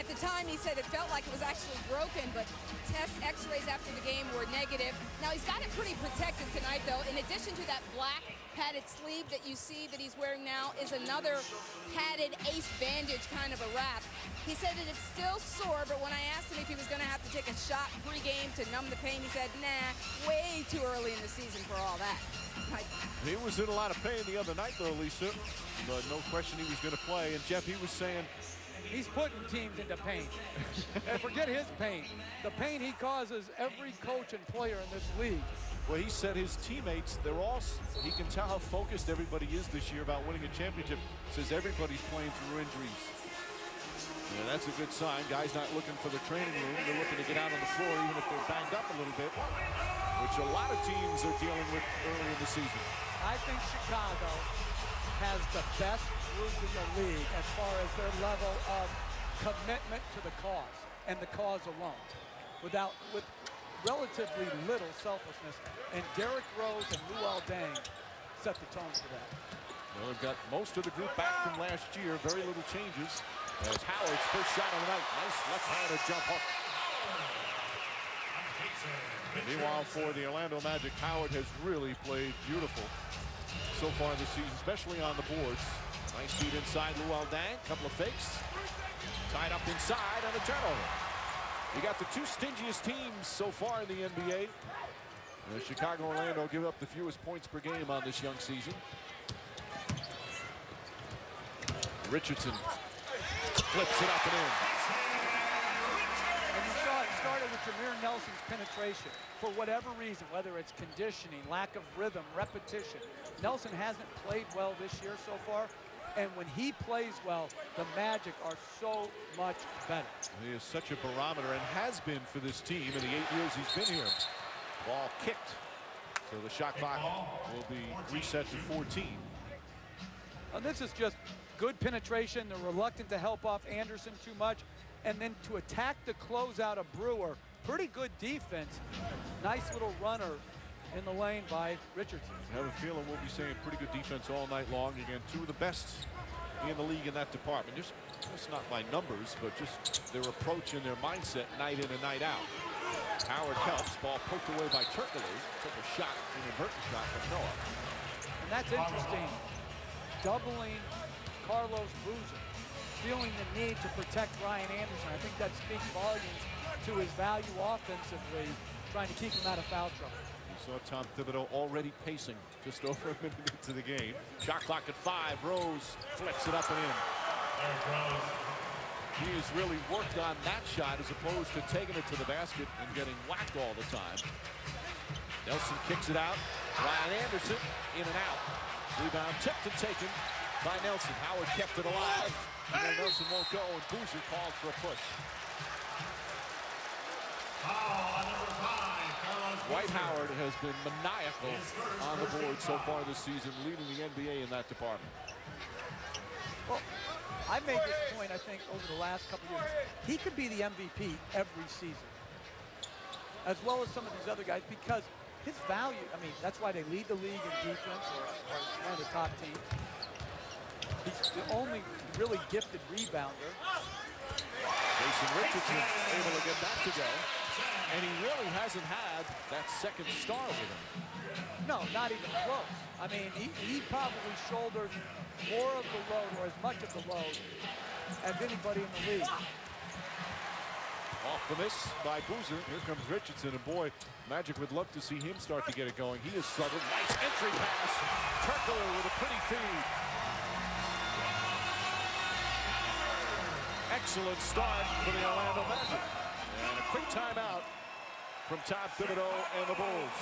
At the time, he said it felt like it was actually broken, but test x-rays after the game were negative. Now, he's got it pretty protected tonight, though. In addition to that black padded sleeve that you see that he's wearing now is another padded ace bandage kind of a wrap. He said that it's still sore, but when I asked him if he was going to have to take a shot pre-game to numb the pain, he said, nah, way too early in the season for all that. He was in a lot of pain the other night, though, Lisa, but no question he was going to play. And, Jeff, he was saying, he's putting teams into pain. And forget his pain. The pain he causes every coach and player in this league. Well, he said his teammates, they're all, he can tell how focused everybody is this year about winning a championship. Says everybody's playing through injuries. And that's a good sign. Guys not looking for the training room. They're looking to get out on the floor, even if they're banged up a little bit, which a lot of teams are dealing with early in the season. I think Chicago has the best group in the league as far as their level of commitment to the cause and the cause alone, with relatively little selfishness. And Derrick Rose and Luol Deng set the tone for that. Well, they've got most of the group back from last year. Very little changes. As Howard's first shot of the night. Nice left-handed jump hook. Meanwhile, for the Orlando Magic, Howard has really played beautiful so far this season, especially on the boards. Nice feed inside Luol Deng. Couple of fakes. Tied up inside and a turnover. You got the two stingiest teams so far in the NBA. Chicago and Orlando give up the fewest points per game on this young season. Richardson flips it up and in. And you saw it started with Jameer Nelson's penetration. For whatever reason, whether it's conditioning, lack of rhythm, repetition, Nelson hasn't played well this year so far. And when he plays well, the Magic are so much better. He is such a barometer and has been for this team in the 8 years he's been here. Ball kicked. So the shot clock will be reset to 14. And this is just good penetration. They're reluctant to help off Anderson too much. And then to attack the closeout of Brewer, pretty good defense. Nice little runner in the lane by Richardson. I have a feeling we'll be seeing pretty good defense all night long. Again, two of the best in the league in that department. Just not by numbers, but just their approach and their mindset night in and night out. Howard helps. Ball poked away by Turkoglu. Took a shot, an inadvertent shot from Noah. And that's interesting. Doubling Carlos Boozer, feeling the need to protect Ryan Anderson. I think that speaks volumes to his value offensively, trying to keep him out of foul trouble. You saw Tom Thibodeau already pacing just over a minute into the game. Shot clock at 5. Rose flips it up and in. He has really worked on that shot as opposed to taking it to the basket and getting whacked all the time. Nelson kicks it out. Ryan Anderson in and out. Rebound tipped and taken by Nelson. Howard kept it alive. And then Nelson won't go, and Boozer called for a push. Dwight Howard has been maniacal on the board so far this season, leading the NBA in that department. Well, I made this point, I think, over the last couple of years. He could be the MVP every season, as well as some of these other guys, because his value, I mean, that's why they lead the league in defense, or one of the top teams. He's the only really gifted rebounder. Jason Richardson able to get that to go. And he really hasn't had that second star with him. No, not even close. I mean, he probably shouldered more of the load, or as much of the load, as anybody in the league. Off the miss by Boozer. Here comes Richardson, and boy, Magic would love to see him start to get it going. He has struggled. Nice entry pass. Turkoglu with a pretty feed. Excellent start for the Orlando Magic. And a quick timeout from Tom Thibodeau and the Bulls.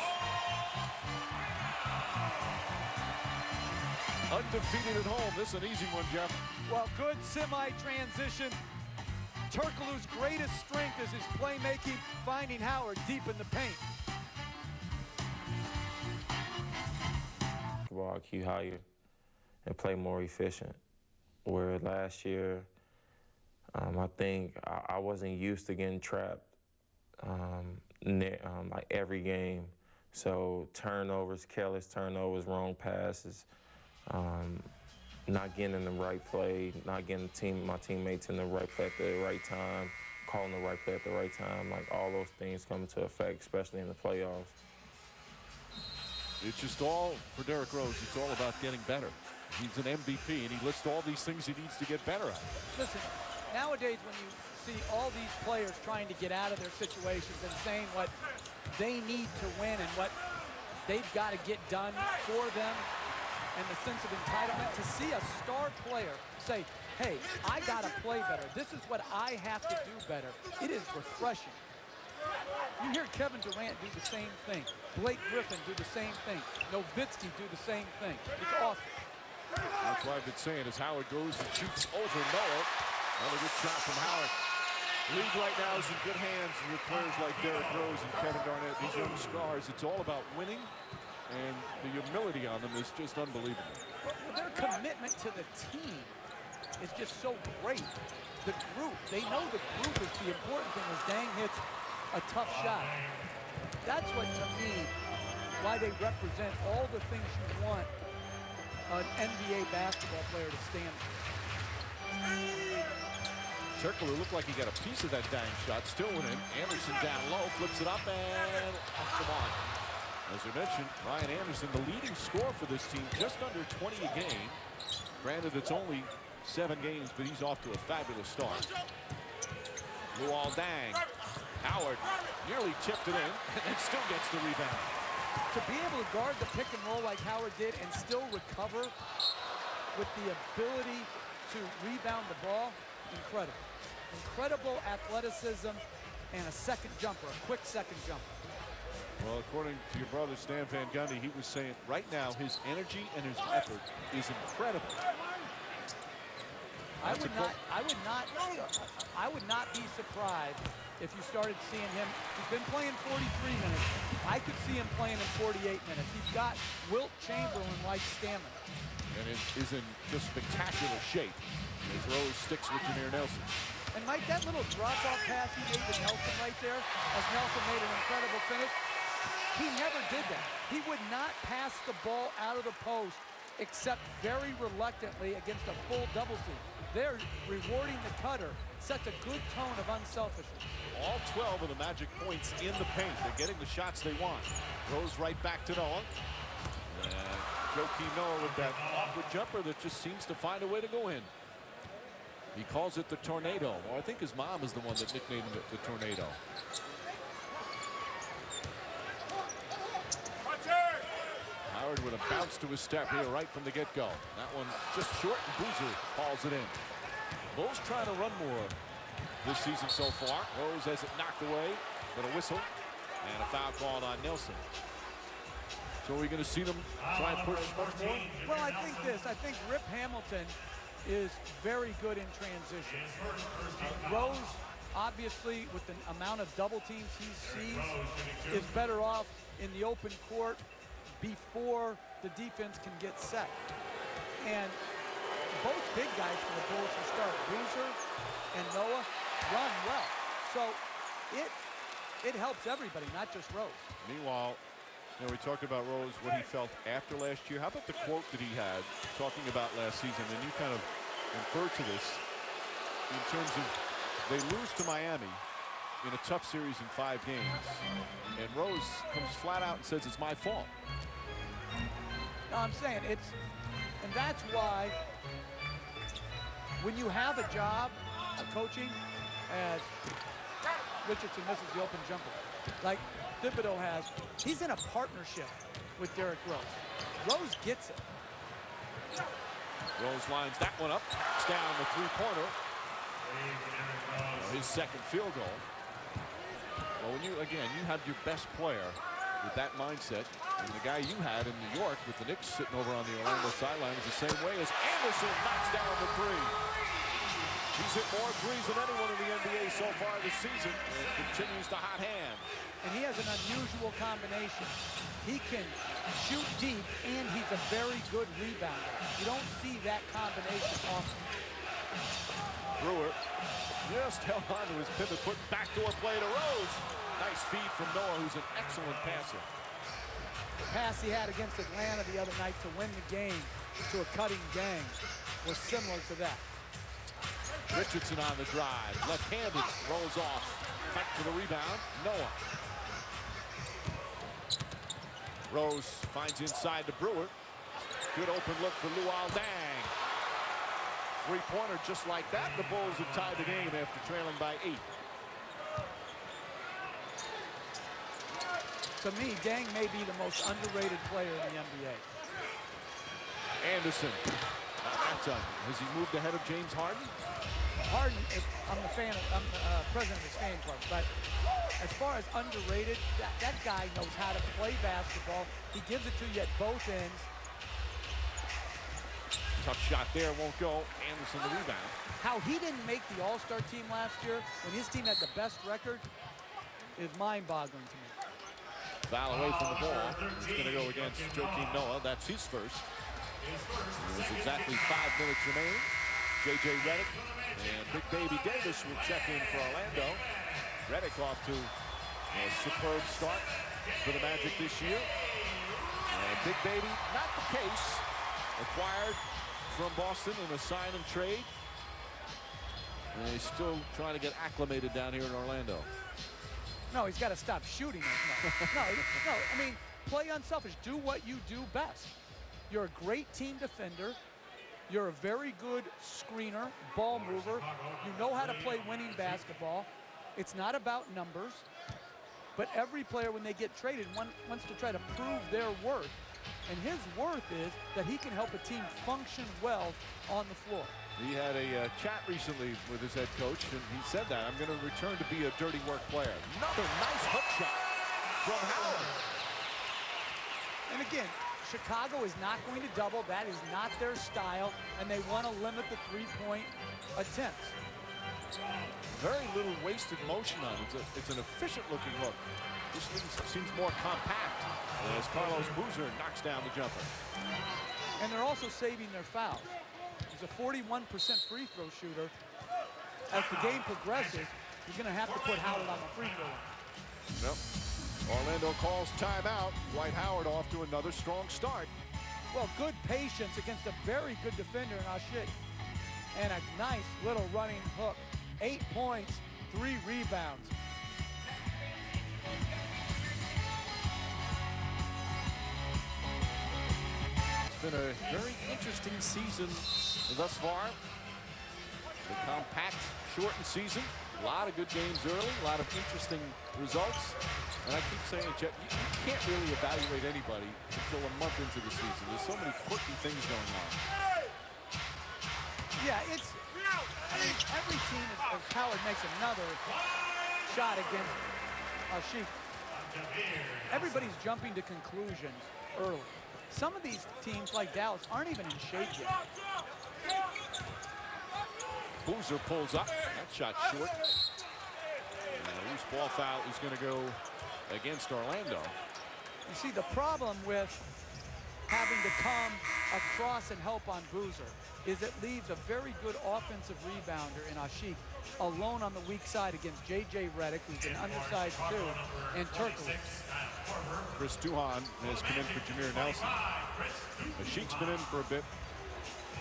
Undefeated at home. This is an easy one, Jeff. Well, good semi-transition. Turkoglu's greatest strength is his playmaking, finding Howard deep in the paint. Basketball IQ higher and play more efficient. Where last year, I think I wasn't used to getting trapped like every game. So turnovers, careless turnovers, wrong passes, not getting in the right play, not getting my teammates in the right play at the right time, calling the right play at the right time. Like, all those things come into effect, especially in the playoffs. It's just all, for Derrick Rose, it's all about getting better. He's an MVP, and he lists all these things he needs to get better at. Listen, nowadays when you see all these players trying to get out of their situations and saying what they need to win and what they've got to get done for them, and the sense of entitlement, to see a star player say, hey, I got to play better. This is what I have to do better. It is refreshing. You hear Kevin Durant do the same thing. Blake Griffin do the same thing. Nowitzki do the same thing. It's awesome. That's what I've been saying as Howard goes and shoots over Noah. Another good shot from Howard. The league right now is in good hands with players like Derrick Rose and Kevin Garnett, these young stars. It's all about winning, and the humility on them is just unbelievable. Their commitment to the team is just so great. The group, they know the group is the important thing. As Dang hits a tough shot. That's what, to me, why they represent all the things you want an NBA basketball player to stand for. Turkoglu looked like he got a piece of that Dang shot. Still winning. Anderson down low, flips it up, and off the mark. As I mentioned, Ryan Anderson, the leading scorer for this team, just under 20 a game. Granted, it's only 7 games, but he's off to a fabulous start. Luol Deng. Howard nearly tipped it in, and still gets the rebound. To be able to guard the pick and roll like Howard did and still recover with the ability to rebound the ball, incredible. Incredible athleticism and a second jumper, a quick second jumper. Well, according to your brother Stan Van Gundy, he was saying right now his energy and his effort is incredible. I would not be surprised if you started seeing him. He's been playing 43 minutes. I could see him playing in 48 minutes. He's got Wilt Chamberlain-like stamina. And it is in just spectacular shape as Rose sticks with Jameer Nelson. And Mike, that little drop-off pass he made to Nelson right there, as Nelson made an incredible finish, he never did that. He would not pass the ball out of the post except very reluctantly against a full double team. They're rewarding the cutter, sets a good tone of unselfishness. All 12 of the Magic points in the paint. They're getting the shots they want. Rose right back to Noah. And Joakim Noah with that awkward jumper that just seems to find a way to go in. He calls it the tornado. Well, I think his mom is the one that nicknamed it the tornado. Howard with a bounce to his step here right from the get-go. That one just short, and Boozer hauls it in. Bulls trying to run more this season so far. Rose has it knocked away, but a whistle and a foul called on Nelson. So are we going to see them try and push much more? Well, I think Rip Hamilton is very good in transition. Rose, obviously, with the amount of double teams he sees, is better off in the open court before the defense can get set. And both big guys for the Bulls who start, Boozer and Noah, run well. So it helps everybody, not just Rose. Meanwhile, you know, we talked about Rose, what he felt after last year. How about the quote that he had talking about last season? And you kind of inferred to this in terms of they lose to Miami in a tough series in 5 games. And Rose comes flat out and says, it's my fault. No, I'm saying and that's why when you have a job of coaching, as Richardson misses the open jumper, like Thibodeau has, he's in a partnership with Derrick Rose. Rose gets it. Rose lines that one up. It's down the 3-pointer. His second field goal. Well, when you have your best player with that mindset, and the guy you had in New York with the Knicks sitting over on the Orlando sideline is the same way as Anderson knocks down the 3. He's hit more threes than anyone in the NBA so far this season, and continues to hot hand. And he has an unusual combination. He can shoot deep, and he's a very good rebounder. You don't see that combination often. Brewer just held on to his pivot foot, backdoor play to Rose. Nice feed from Noah, who's an excellent passer. pass he had against Atlanta the other night to win the game to a cutting gang was similar to that. Richardson on the drive. Left-handed. Rolls off. Fight for the rebound. Noah. Rose finds inside to Brewer. Good open look for Luol Deng. Three-pointer just like that. The Bulls have tied the game after trailing by 8. To me, Deng may be the most underrated player in the NBA. Anderson. Has he moved ahead of James Harden? Harden, I'm the president of his fan club, but as far as underrated, that guy knows how to play basketball. He gives it to you at both ends. Tough shot there, won't go. Anderson the rebound. How he didn't make the All-Star team last year when his team had the best record is mind-boggling to me. Foul away from the ball. He's going to go against Joakim Noah. That's his first. There's exactly 5 minutes remaining. J.J. Redick and Big Baby Davis will check in for Orlando. Redick off to a superb start for the Magic this year. And Big Baby, not the case. Acquired from Boston in a sign and trade. And he's still trying to get acclimated down here in Orlando. No, he's got to stop shooting as much. No, I mean, play unselfish. Do what you do best. You're a great team defender. You're a very good screener, ball mover. You know how to play winning basketball. It's not about numbers. But every player, when they get traded, wants to try to prove their worth. And his worth is that he can help a team function well on the floor. He had a chat recently with his head coach, and he said that, I'm going to return to be a dirty work player. Another nice hook shot from Howard. And again, Chicago is not going to double. That is not their style, and they want to limit the three-point attempts. Very little wasted motion on it. It's an efficient-looking hook. This seems more compact as Carlos Boozer knocks down the jumper. And they're also saving their fouls. He's a 41% free throw shooter. As the game progresses, you're going to have to put Howard on the free throw line. Yep. Orlando calls timeout. Dwight Howard off to another strong start. Well, good patience against a very good defender in Asik. And a nice little running hook. 8 points, 3 rebounds. It's been a very interesting season thus far. The compact, shortened season. A lot of good games early, a lot of interesting results. And I keep saying, Jeff, you can't really evaluate anybody until a month into the season. There's so many quirky things going on. Yeah, I mean, every team, as Howard makes another shot against Asik, everybody's jumping to conclusions early. Some of these teams, like Dallas, aren't even in shape yet. Boozer pulls up. That shot short. And a loose ball foul is going to go against Orlando. You see, the problem with having to come across and help on Boozer is it leaves a very good offensive rebounder in Asik alone on the weak side against J.J. Redick, who's an undersized too, and Turkoglu. Chris Duhon has come in for Jameer Nelson. Ashik's been in for a bit.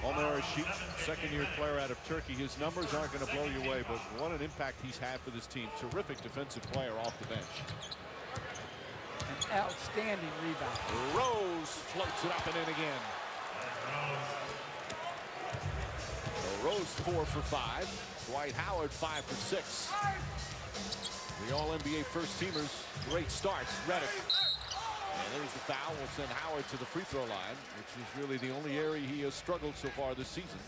Omer Asik, second-year player out of Turkey. His numbers aren't going to blow you away, but what an impact he's had for this team. Terrific defensive player off the bench. An outstanding rebound. Rose floats it up and in again. So Rose 4 for 5. Dwight Howard 5 for 6. The All-NBA first-teamers, great starts. Redick. And there's the foul. Will send Howard to the free throw line, which is really the only area he has struggled so far this season.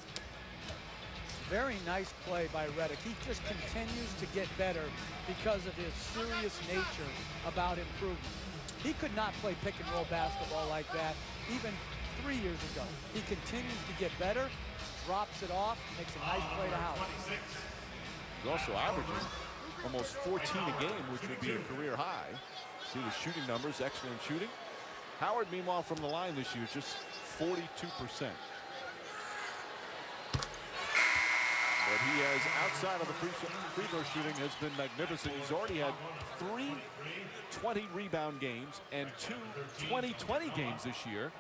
Very nice play by Redick. He just continues to get better because of his serious nature about improvement. He could not play pick-and-roll basketball like that even 3 years ago. He continues to get better, drops it off, makes a nice play to Howard. He's also averaging almost 14 a game, which would be a career high. See the shooting numbers, excellent shooting. Howard, meanwhile, from the line this year, just 42%. But he has, outside of the free throw shooting, has been magnificent. He's already had 3 20-rebound games and 2 20-20 games this year.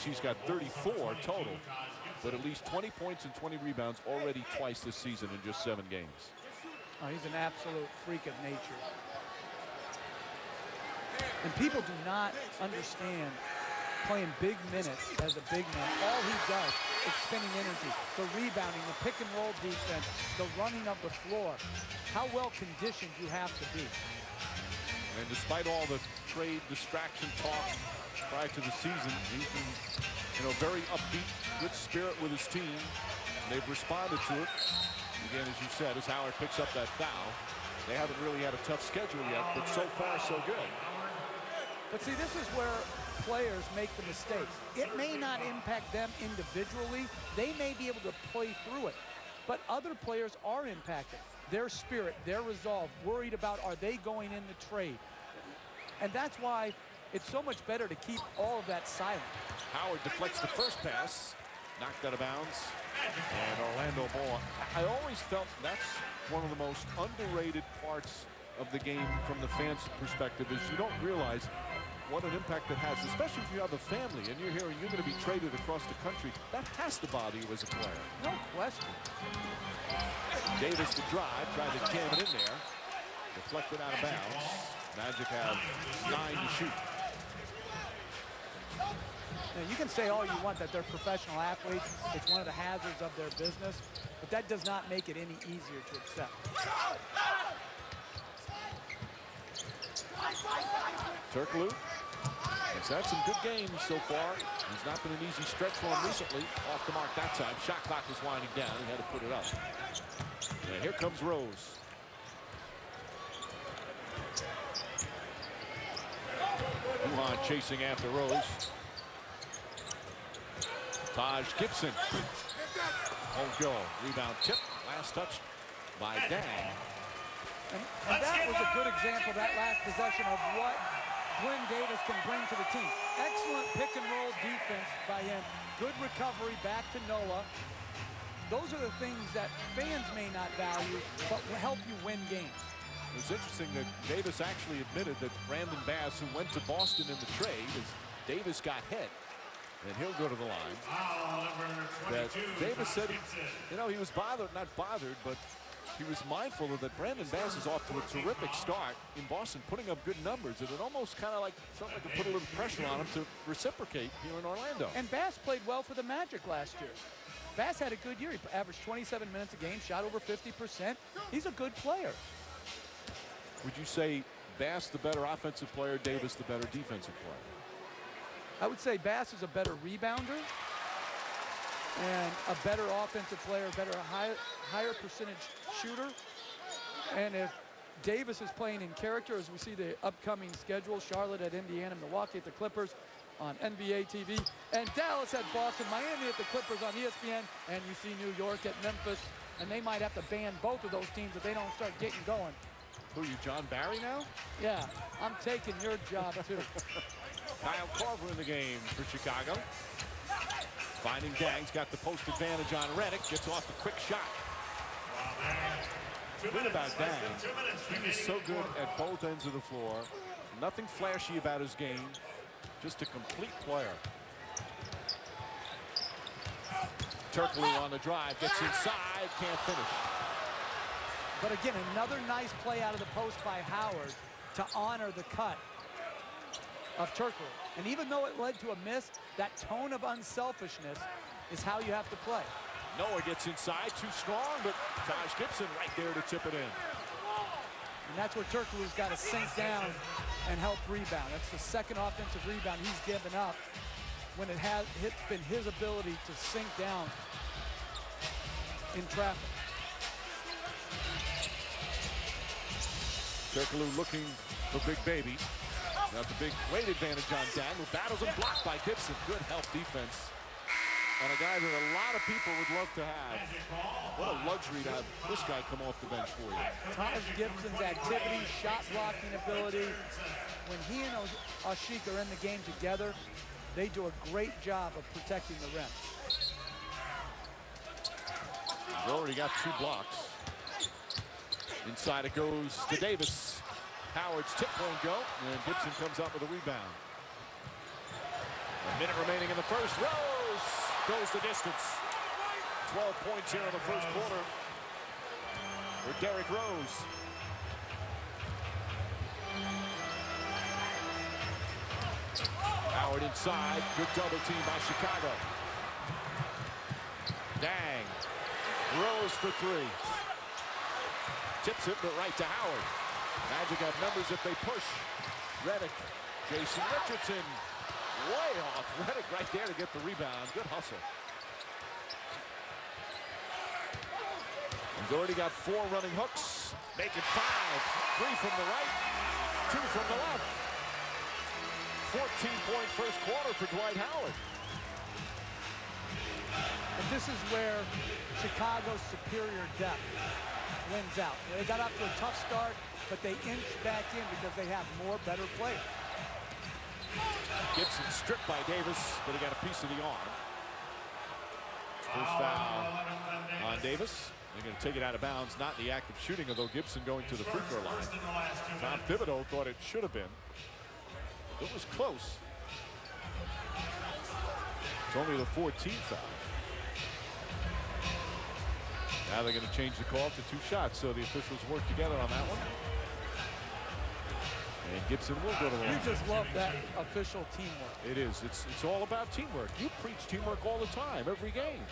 He's got 34 total, but at least 20 points and 20 rebounds already twice this season in just 7 games. Oh, he's an absolute freak of nature. And people do not understand playing big minutes as a big man. All he does, expending energy, the rebounding, the pick and roll defense, the running of the floor. How well conditioned you have to be. And despite all the trade distraction talk prior to the season, he's been, very upbeat, good spirit with his team. And they've responded to it. Again, as you said, as Howard picks up that foul, they haven't really had a tough schedule yet, but so far so good. But see, this is where players make the mistake. It may not impact them individually. They may be able to play through it. But other players are impacted. Their spirit, their resolve, worried about are they going in the trade. And that's why it's so much better to keep all of that silent. Howard deflects the first pass, knocked out of bounds. And Orlando ball. I always felt that's one of the most underrated parts of the game from the fans' perspective is you don't realize what an impact it has, especially if you have a family and you're hearing you're going to be traded across the country. That has to bother you as a player. No question. Davis to drive, tried to jam it in there. Deflected out of bounds. Magic have 9 to shoot. Now, you can say all you want that they're professional athletes. It's one of the hazards of their business, but that does not make it any easier to accept. Turkoglu has had some good games so far. He's not been an easy stretch for him recently. Off the mark that time. Shot clock was winding down. He had to put it up. And here comes Rose. Duhon chasing after Rose. Taj Gibson. Won't go. Rebound tip. Last touch by Dang. And that was a good example, that last possession, of what Glenn Davis can bring to the team. Excellent pick and roll defense by him. Good recovery back to Noah. Those are the things that fans may not value, but will help you win games. It was interesting that Davis actually admitted that Brandon Bass, who went to Boston in the trade, as Davis got hit, and he'll go to the line. That Davis said, he was not bothered, but he was mindful of that Brandon Bass is off to a terrific start in Boston, putting up good numbers, and it almost kind of felt like it put a little pressure on him to reciprocate here in Orlando. And Bass played well for the Magic last year. Bass had a good year. He averaged 27 minutes a game, shot over 50%. He's a good player. Would you say Bass the better offensive player, Davis the better defensive player? I would say Bass is a better rebounder and a better offensive player, higher percentage shooter. And if Davis is playing in character, as we see the upcoming schedule, Charlotte at Indiana, Milwaukee at the Clippers on NBA TV, and Dallas at Boston, Miami at the Clippers on ESPN, and you see New York at Memphis, and they might have to ban both of those teams if they don't start getting going. Who are you, John Barry now? Yeah, I'm taking your job too. Kyle Korver in the game for Chicago. Finding Dang's got the post advantage on Redick. Gets off the quick shot. Good about Dang. He is so good at both ends of the floor. Nothing flashy about his game. Just a complete player. Turkoglu on the drive. Gets inside. Can't finish. But again, another nice play out of the post by Howard to honor the cut of Turkoglu. And even though it led to a miss, that tone of unselfishness is how you have to play. Noah gets inside, too strong, but Taj Gibson right there to tip it in. And that's where Turkoglu's got to sink down and help rebound. That's the second offensive rebound he's given up when it's been his ability to sink down in traffic. Turkoglu looking for Big Baby. Now the big weight advantage on Dang, who battles and blocked by Gibson. Good help defense. And a guy that a lot of people would love to have. What a luxury to have this guy come off the bench for you. Taj Gibson's activity, shot blocking ability. When he and Asik are in the game together, they do a great job of protecting the rim. He's already got 2 blocks. Inside it goes to Davis. Howard's tip won't go, and Gibson comes up with a rebound. A minute remaining in the first. Rose goes the distance. 12 points here in the first quarter for Derrick Rose. Howard inside. Good double team by Chicago. Dang. Rose for 3. Tips it, but right to Howard. Magic have numbers if they push. Redick. Jason Richardson. Way off. Redick right there to get the rebound. Good hustle. He's already got 4 running hooks. Make it 5. 3 from the right. 2 from the left. 14-point first quarter for Dwight Howard. And this is where Chicago's superior depth wins out. They got off to a tough start, but they inched back in because they have more better players. Gibson stripped by Davis, but he got a piece of the arm. First foul on Davis. They're going to take it out of bounds, not in the act of shooting, although Gibson going to the free throw line. Tom Thibodeau thought it should have been. It was close. It's only the 14th foul. Now they're going to change the call to 2 shots, so the officials work together on that one. And Gibson will go to the line. You just love that official teamwork. It is. It's all about teamwork. You preach teamwork all the time, every game.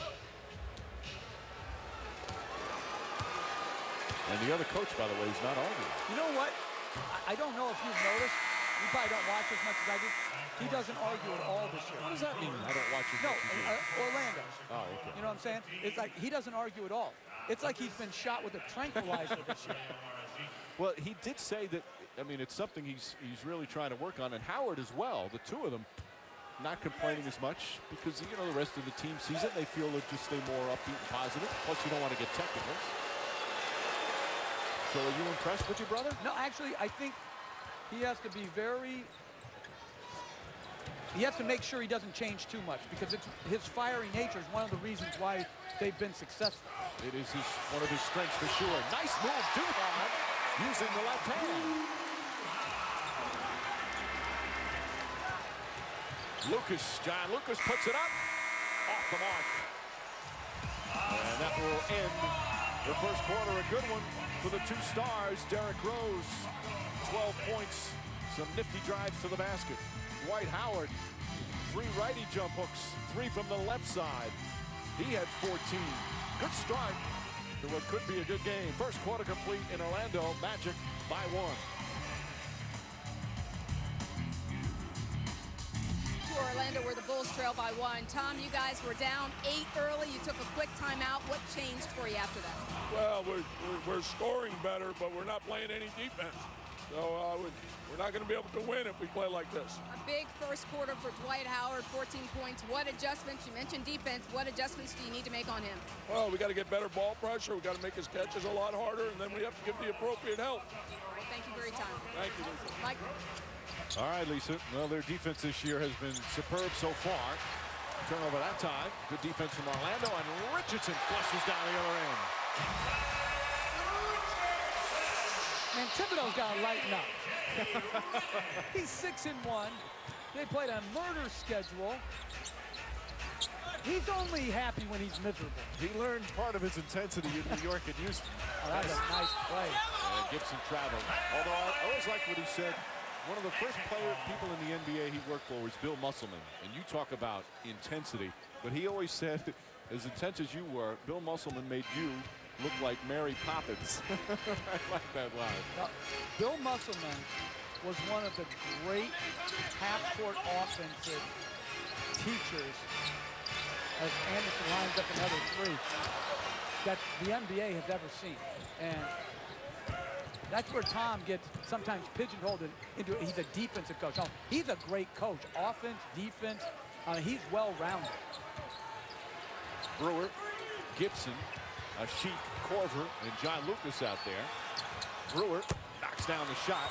And the other coach, by the way, is not arguing. You know what? I don't know if you've noticed. You probably don't watch as much as I do. He doesn't argue at all this year. What does that mean? I don't watch as No, much as you. Orlando. Oh, okay. You know what I'm saying? It's like he doesn't argue at all. It's like he's been shot with a tranquilizer this year. Well, he did say that, I mean, it's something he's really trying to work on, and Howard as well. The 2 of them not complaining as much because, you know, the rest of the team sees it. They feel they'll just stay more upbeat and positive. Plus, you don't want to get technicals. So are you impressed with your brother? No, actually, I think he has to be very... He has to make sure he doesn't change too much because his fiery nature is one of the reasons why they've been successful. It is one of his strengths for sure. Nice move, Duhon, using the left hand. John Lucas puts it up. Off the mark. And that will end the first quarter. A good one for the 2 stars. Derrick Rose, 12 points. Some nifty drives to the basket. Dwight Howard, 3 righty jump hooks, 3 from the left side. He had 14. Good start to what could be a good game. First quarter complete in Orlando. Magic by 1. To Orlando, where the Bulls trail by 1. Tom, you guys were down 8 early. You took a quick timeout. What changed for you after that? Well, we're scoring better, but we're not playing any defense. So we're not going to be able to win if we play like this. A big first quarter for Dwight Howard, 14 points. What adjustments? You mentioned defense. What adjustments do you need to make on him? Well, we got to get better ball pressure. We got to make his catches a lot harder, and then we have to give the appropriate help. All right, thank you for your time. Thank you, Lisa. Mike? All right, Lisa. Well, their defense this year has been superb so far. Turnover that time. Good defense from Orlando, and Richardson flushes down the other end. Man, Thibodeau's got to lighten up. He's 6-1. They played a murder schedule. He's only happy when he's miserable. He learned part of his intensity in New York and Houston. Oh, that's a nice play. And Gibson traveled. Although I always like what he said. One of the first people in the NBA he worked for was Bill Musselman. And you talk about intensity. But he always said, as intense as you were, Bill Musselman made you look like Mary Poppins. I like that line. Now, Bill Musselman was one of the great half-court offensive teachers as Anderson lines up another 3 that the NBA has ever seen. And that's where Tom gets sometimes pigeonholed into he's a defensive coach. No, he's a great coach. Offense, defense, he's well-rounded. Brewer, Gibson, Sheik, Korver, and John Lucas out there. Brewer knocks down the shot.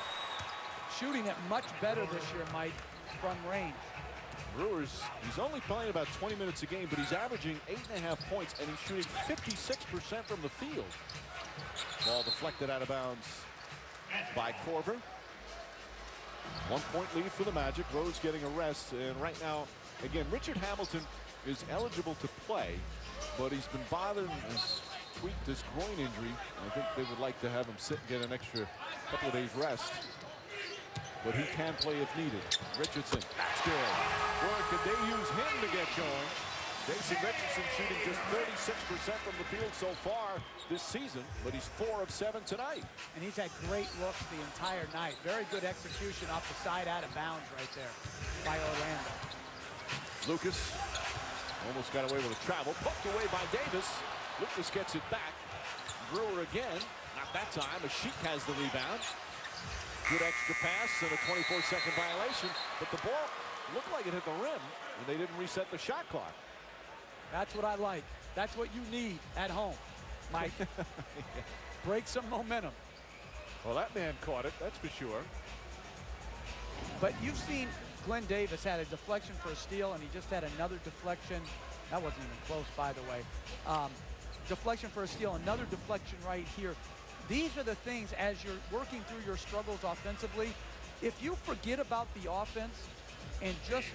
Shooting it much better this year, Mike, from range. Brewers, he's only playing about 20 minutes a game, but he's averaging 8.5 points, and he's shooting 56% from the field. Ball deflected out of bounds by Korver. 1 point lead for the Magic. Rose getting a rest, and right now, again, Richard Hamilton is eligible to play, but he's been bothered and has tweaked this groin injury. I think they would like to have him sit and get an extra couple of days rest. But he can play if needed. Richardson, that's good. Or could they use him to get going? Jason Richardson shooting just 36% from the field so far this season, but he's 4 of 7 tonight. And he's had great looks the entire night. Very good execution off the side out of bounds right there by Orlando. Lucas almost got away with a travel. Poked away by Davis. Lucas gets it back. Brewer again. Not that time. Asik has the rebound. Good extra pass and a 24-second violation. But the ball looked like it hit the rim, and they didn't reset the shot clock. That's what I like. That's what you need at home, Mike. Break some momentum. Well, that man caught it, that's for sure. But you've seen Glenn Davis had a deflection for a steal, and he just had another deflection. That wasn't even close, by the way. Deflection for a steal, another deflection right here. These are the things, as you're working through your struggles offensively, if you forget about the offense and just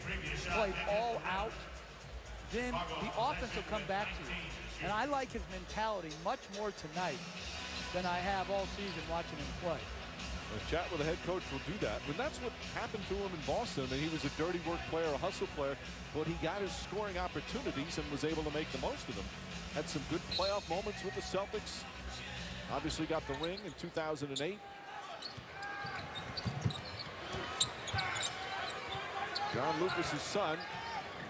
play all out, then the offense will come back to you. And I like his mentality much more tonight than I have all season watching him play. A chat with the head coach will do that. And that's what happened to him in Boston. I mean, he was a dirty work player, a hustle player, but he got his scoring opportunities and was able to make the most of them. Had some good playoff moments with the Celtics. Obviously got the ring in 2008. John Lucas's son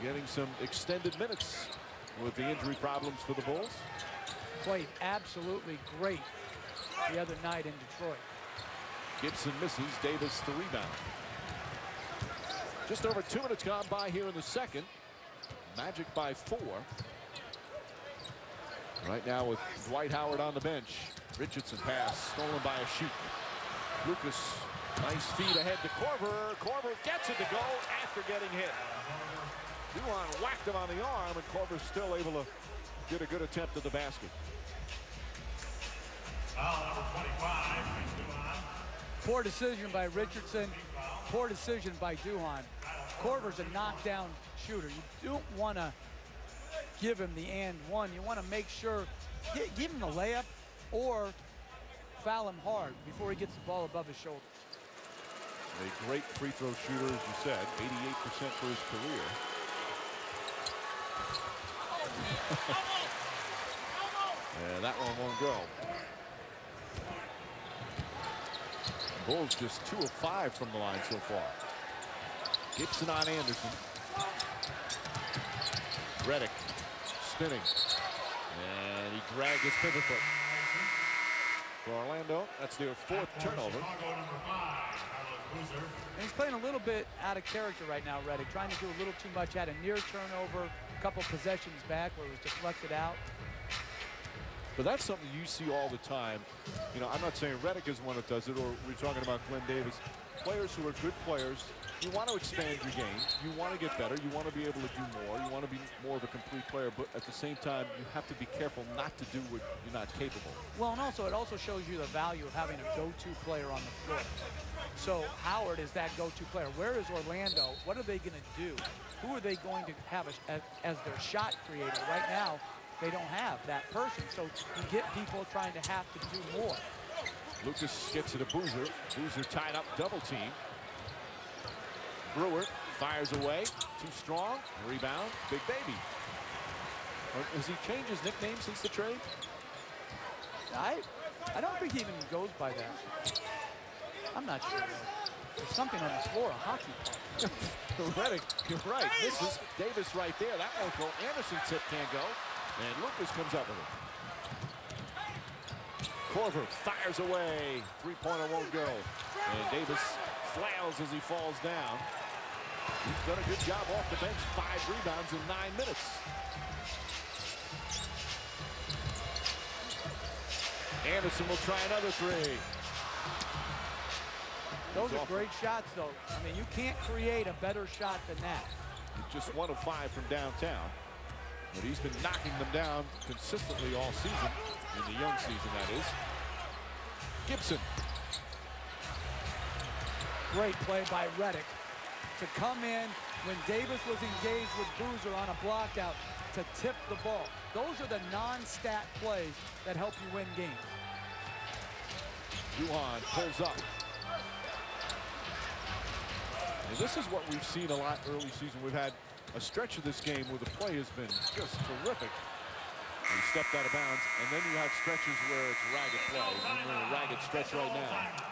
getting some extended minutes with the injury problems for the Bulls. Played absolutely great the other night in Detroit. Gibson misses. Davis the rebound. Just over 2 minutes gone by here in the second. Magic by 4. Right now with Dwight Howard on the bench. Richardson pass stolen by Asik. Lucas, nice feed ahead to Korver. Korver gets it to go after getting hit. Duhon whacked him on the arm, and Korver's still able to get a good attempt at the basket. Poor decision by Richardson. Poor decision by Duhon. Korver's a knockdown shooter. You don't want to give him the and one. You want to make sure, give him the layup or foul him hard before he gets the ball above his shoulders. A great free throw shooter, as you said, 88% for his career. Yeah, that one won't go. Bulls just 2 of 5 from the line so far. Gibson on Anderson. Redick spinning. And he dragged his pivot foot. For Orlando, that's their 4th turnover. And he's playing a little bit out of character right now, Redick. Trying to do a little too much. Had a near turnover a couple possessions back where it was deflected out. But that's something you see all the time. You know, I'm not saying Redick is one that does it, or we're talking about Glenn Davis. Players who are good players, you want to expand your game. You want to get better. You want to be able to do more. You want to be more of a complete player. But at the same time, you have to be careful not to do what you're not capable. Well, and also, it also shows you the value of having a go-to player on the floor. So Howard is that go-to player. Where is Orlando? What are they going to do? Who are they going to have as their shot creator? Right now, they don't have that person. So you get people trying to have to do more. Lucas gets it to Boozer. Boozer tied up, double team. Brewer fires away. Too strong. Rebound. Big Baby. Or has he changed his nickname since the trade? I don't think he even goes by that. I'm not sure. There's something on the floor, a hockey puck. Redick, you're right. This is Davis right there. That won't go. Anderson tip can't go. And Lucas comes up with it. Korver fires away. Three-pointer won't go. And Davis flails as he falls down. He's done a good job off the bench. 5 rebounds in 9 minutes. Anderson will try another 3. Those are great shots, though. I mean, you can't create a better shot than that. He's just 1 of 5 from downtown. But he's been knocking them down consistently all season, in the young season, that is. Gibson. Great play by Reddick to come in when Davis was engaged with Boozer on a block out to tip the ball. Those are the non-stat plays that help you win games. Juhan pulls up. And this is what we've seen a lot early season. We've had a stretch of this game where the play has been just terrific. He stepped out of bounds, and then you have stretches where it's ragged play. We're in a ragged stretch right now.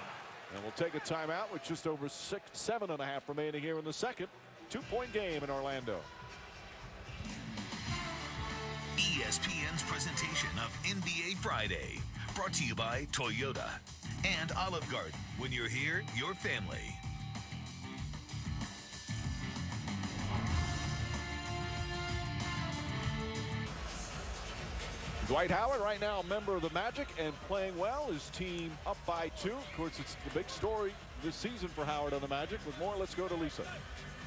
And we'll take a timeout with just over 7.5 remaining here in the second. 2-point game in Orlando. ESPN's presentation of NBA Friday, brought to you by Toyota and Olive Garden. When you're here, your family. Dwight Howard right now a member of the Magic and playing well. His team up by 2. Of course, it's the big story this season for Howard on the Magic. With more, let's go to Lisa.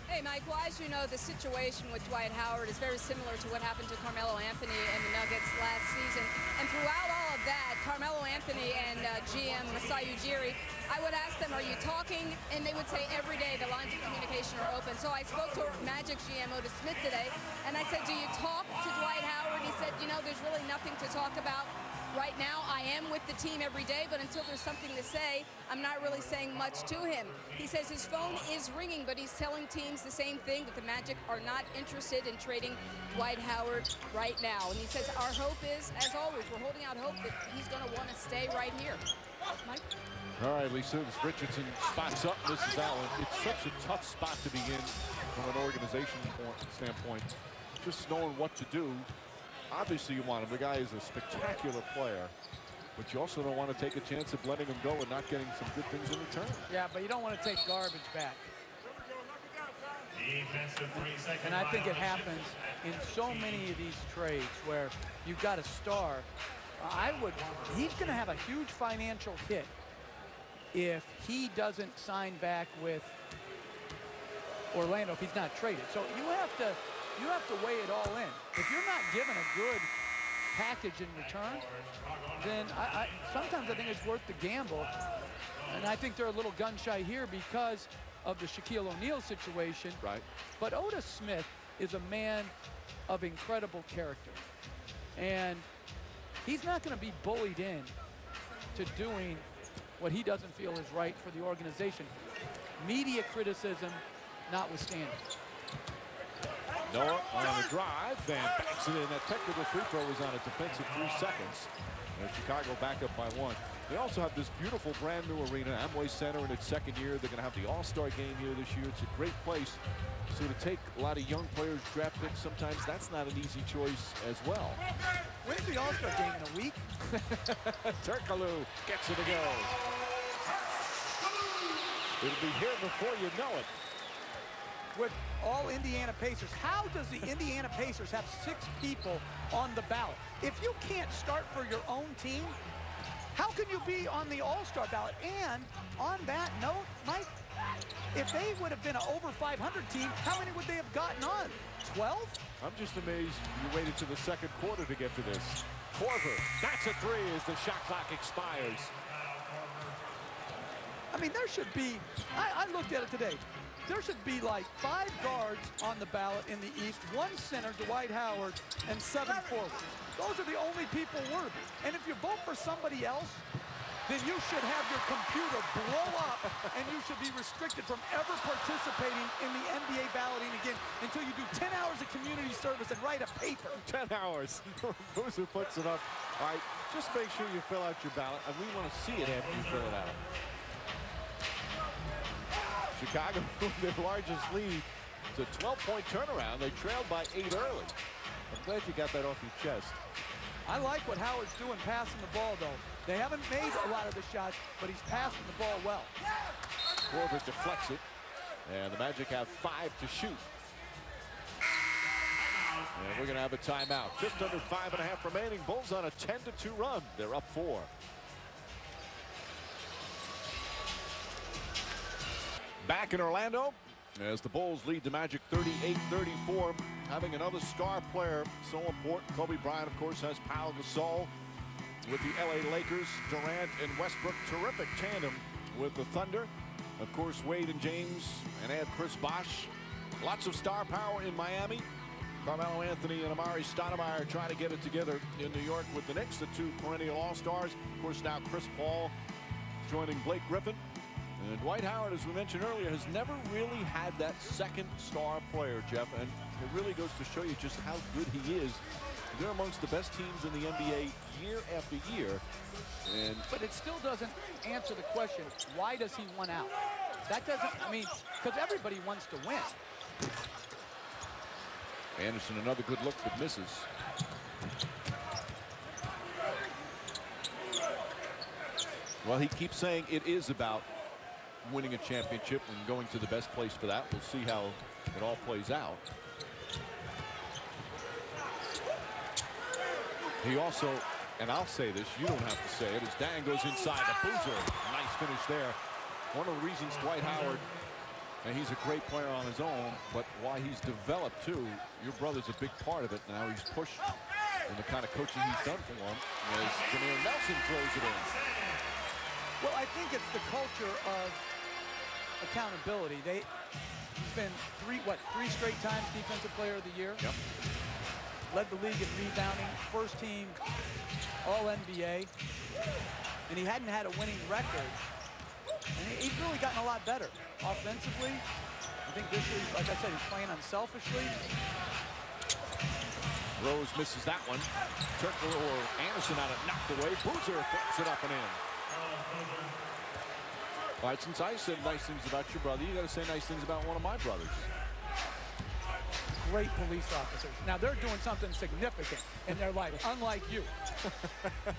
Hey, Mike, well, as you know, the situation with Dwight Howard is very similar to what happened to Carmelo Anthony and the Nuggets last season. And throughout all of that, Carmelo Anthony and GM Masai Ujiri, I would ask them, are you talking? And they would say every day the lines of communication are open. So I spoke to Magic GM Otis Smith today, and I said, do you talk to Dwight Howard? He said, you know, there's really nothing to talk about. Right now, I am with the team every day, but until there's something to say, I'm not really saying much to him. He says his phone is ringing, but he's telling teams the same thing, that the Magic are not interested in trading Dwight Howard right now. And he says our hope is, as always, we're holding out hope that he's going to want to stay right here. Mike? All right, Lisa, as Richardson spots up, misses that one. It's such a tough spot to be in from an organization standpoint. Just knowing what to do. Obviously, you want him. The guy is a spectacular player, but you also don't want to take a chance of letting him go and not getting some good things in return. Yeah, but you don't want to take garbage back. And I think it happens in so many of these trades where you've got a star. He's going to have a huge financial hit if he doesn't sign back with Orlando, if he's not traded. So you have to weigh it all in. If you're not given a good package in return, then sometimes I think it's worth the gamble. And I think they're a little gun shy here because of the Shaquille O'Neal situation. Right. But Otis Smith is a man of incredible character. And he's not going to be bullied in to doing what he doesn't feel is right for the organization. Media criticism notwithstanding. Noah on the drive and backs it in. That technical free throw was on a defensive 3 seconds. And Chicago back up by 1. They also have this beautiful brand new arena, Amway Center, in its second year. They're going to have the All-Star game here this year. It's a great place. So to take a lot of young players, draft picks, sometimes that's not an easy choice as well. When's the All-Star game, in a week? Turkoglu gets it to go. It'll be here before you know it. With all Indiana Pacers, how does the Indiana Pacers have 6 people on the ballot? If you can't start for your own team, how can you be on the All-Star ballot? And on that note, Mike, if they would have been an over 500 team, how many would they have gotten on? 12? I'm just amazed you waited to the second quarter to get to this. Korver, that's a 3 as the shot clock expires. I mean, there should be, I looked at it today. There should be like 5 guards on the ballot in the East, 1 center, Dwight Howard, and 7 forwards. Those are the only people worthy. And if you vote for somebody else, then you should have your computer blow up and you should be restricted from ever participating in the NBA balloting again until you do 10 hours of community service and write a paper. 10 hours. Boozer puts it up. All right, just make sure you fill out your ballot, and we want to see it after you fill it out. Chicago moved their largest lead to a 12-point turnaround. They trailed by 8 early. I'm glad you got that off your chest. I like what Howard's doing passing the ball, though. They haven't made a lot of the shots, but he's passing the ball well. Korver deflects it, and the Magic have 5 to shoot. And we're going to have a timeout. Just under 5.5 remaining. Bulls on a 10-2 run. They're up 4. Back in Orlando, As the Bulls lead the Magic 38-34, having another star player so important. Kobe Bryant, of course, has Pau Gasol with the LA Lakers. Durant and Westbrook, terrific tandem with the Thunder. Of course, Wade and James, and add Chris Bosh. Lots of star power in Miami. Carmelo Anthony and Amari Stoudemire trying to get it together in New York with the Knicks, the two perennial All-Stars. Of course, now Chris Paul joining Blake Griffin. And Dwight Howard, as we mentioned earlier, has never really had that second star player, Jeff. And it really goes to show you just how good he is. They're amongst the best teams in the NBA year after year. But it still doesn't answer the question, why does he want out? That doesn't, I mean, because everybody wants to win. Anderson, another good look, but misses. Well, he keeps saying it is about winning a championship and going to the best place for that. We'll see how it all plays out. He also, and I'll say this, you don't have to say it, as Dang goes inside the Boozer. Nice finish there. One of the reasons Dwight Howard, and he's a great player on his own, but why he's developed too, your brother's a big part of it. Now he's pushed in the kind of coaching he's done for him as Jameer Nelson throws it in. Well, I think it's the culture of accountability. He's been three straight times Defensive Player of the Year. Yep. Led the league in rebounding, first team All-NBA, and he hadn't had a winning record. And he's really gotten a lot better offensively. I think this year, like I said, he's playing unselfishly. Rose misses that one. Turkler or Anderson out it, knocked away. Boozer flips it up and in. All right, since I said nice things about your brother, you got to say nice things about one of my brothers. Great police officers. Now they're doing something significant in their life, unlike you.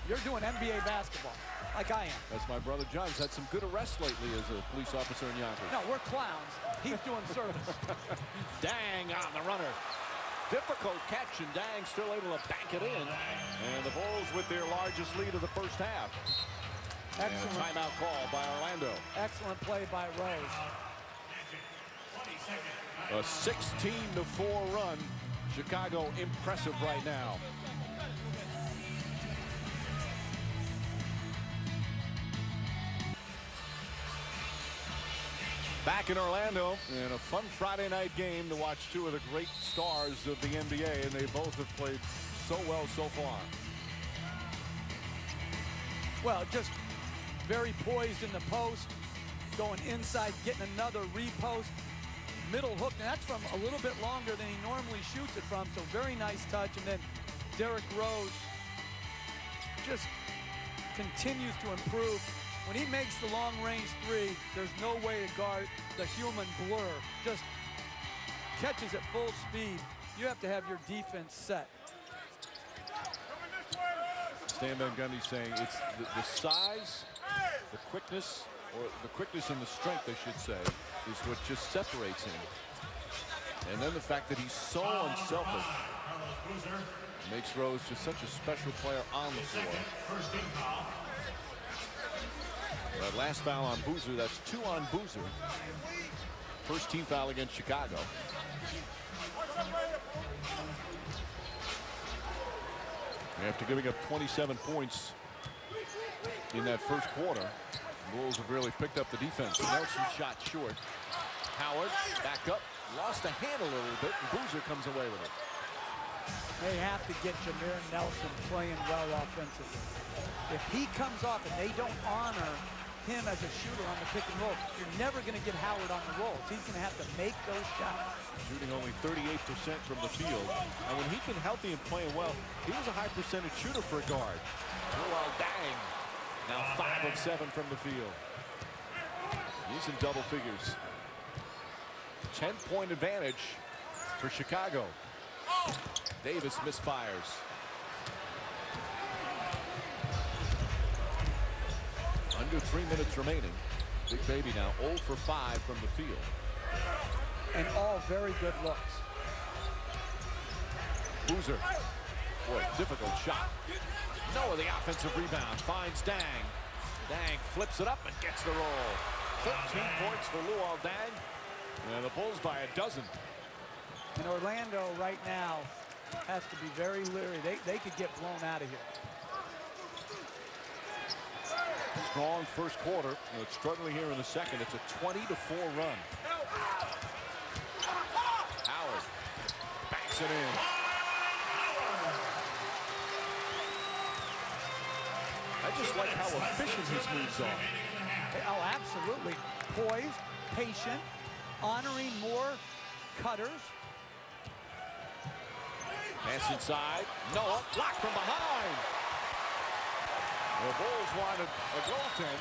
You're doing NBA basketball, like I am. That's my brother John. He's had some good arrests lately as a police officer in Yonkers. No, we're clowns. He's doing service. Dang on the runner. Difficult catch, and Dang still able to bank it in. And the Bulls with their largest lead of the first half. Excellent. And a timeout call by Orlando. Excellent play by Rose. A 16-4 run. Chicago impressive right now. Back in Orlando in a fun Friday night game to watch two of the great stars of the NBA, and they both have played so well so far. Well, just very poised in the post, going inside, getting another repost, middle hook, and that's from a little bit longer than he normally shoots it from, so very nice touch. And then Derrick Rose just continues to improve. When he makes the long-range three, there's no way to guard the human blur. Just catches at full speed. You have to have your defense set. Stan Van Gundy saying it's the size, the quickness, or the quickness and the strength, I should say, is what just separates him. And then the fact that he's so unselfish makes Rose just such a special player on the floor. That last foul on Boozer, that's 2 on Boozer. First team foul against Chicago. After giving up 27 points in that first quarter, the Bulls have really picked up the defense. Nelson shot short. Howard back up, lost a hand a little bit, and Boozer comes away with it. They have to get Jameer Nelson playing well offensively. If he comes off and they don't honor him as a shooter on the pick and roll, you're never going to get Howard on the rolls. He's going to have to make those shots. Shooting only 38% from the field. And when he's been healthy and playing well, he was a high percentage shooter for a guard. Luol Deng, now 5 of 7 from the field. He's in double figures. 10-point advantage for Chicago. Davis misfires. Under 3 minutes remaining. Big Baby now 0 for 5 from the field. And all very good looks. Boozer. Boy, difficult shot. Noah, the offensive rebound, finds Dang. Dang flips it up and gets the roll. 13 points for Luol Deng. And the Bulls by a dozen. And Orlando right now has to be very leery. They could get blown out of here. Strong first quarter. It's struggling here in the second. It's a 20-4 run. Howard backs it in. I just like how efficient his moves are. Oh, absolutely. Poised, patient, honoring more cutters. Pass inside. Noah blocked from behind. The Bulls wanted a goaltend.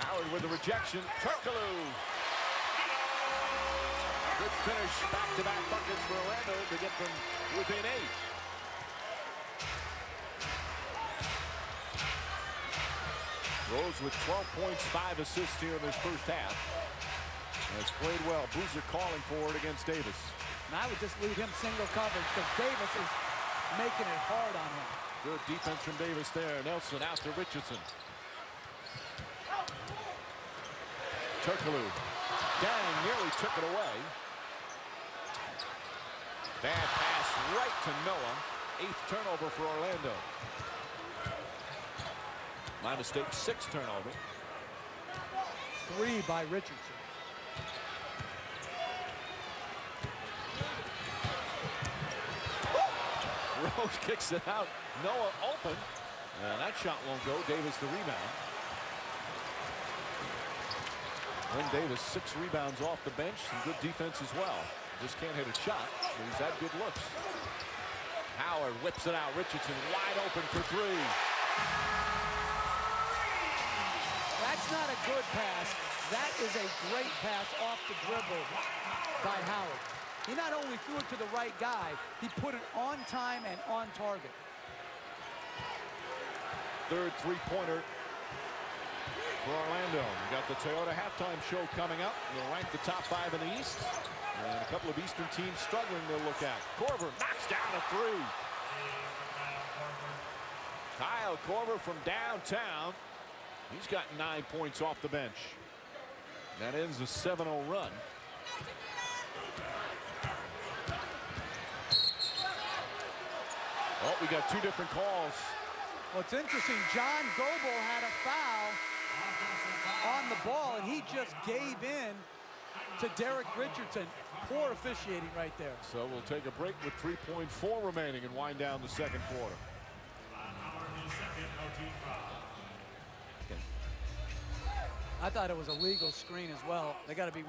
Howard with the rejection. Turkoglu. Good finish. Back-to-back buckets for Orlando to get them within 8. Rose with 12 points, 5 assists here in this first half. Has played well. Boozer calling for it against Davis. And I would just leave him single coverage because Davis is making it hard on him. Good defense from Davis there. Nelson out to Richardson. Turkoglu. Dang, nearly took it away. Bad pass right to Noah. 8th turnover for Orlando. My mistake, 6th turnover. 3 by Richardson. Rose kicks it out. Noah open. And that shot won't go. Davis the rebound. Glenn Davis, 6 rebounds off the bench. Some good defense as well. Just can't hit a shot. He's had good looks. Howard whips it out. Richardson wide open for 3. That's not a good pass. That is a great pass off the dribble by Howard. He not only threw it to the right guy, he put it on time and on target. 3rd three-pointer for Orlando. We got the Toyota halftime show coming up. We'll rank the top 5 in the East. And a couple of Eastern teams struggling to look at. Korver knocks down a 3. Kyle Korver from downtown. He's got 9 points off the bench. That ends a 7-0 run. Oh, we got 2 different calls. Well, it's interesting. John Goebel had a foul on the ball, and he just gave in to Derek Richardson. Poor officiating right there. So we'll take a break with 3.4 remaining and wind down the second quarter. I thought it was a legal screen as well. They got to be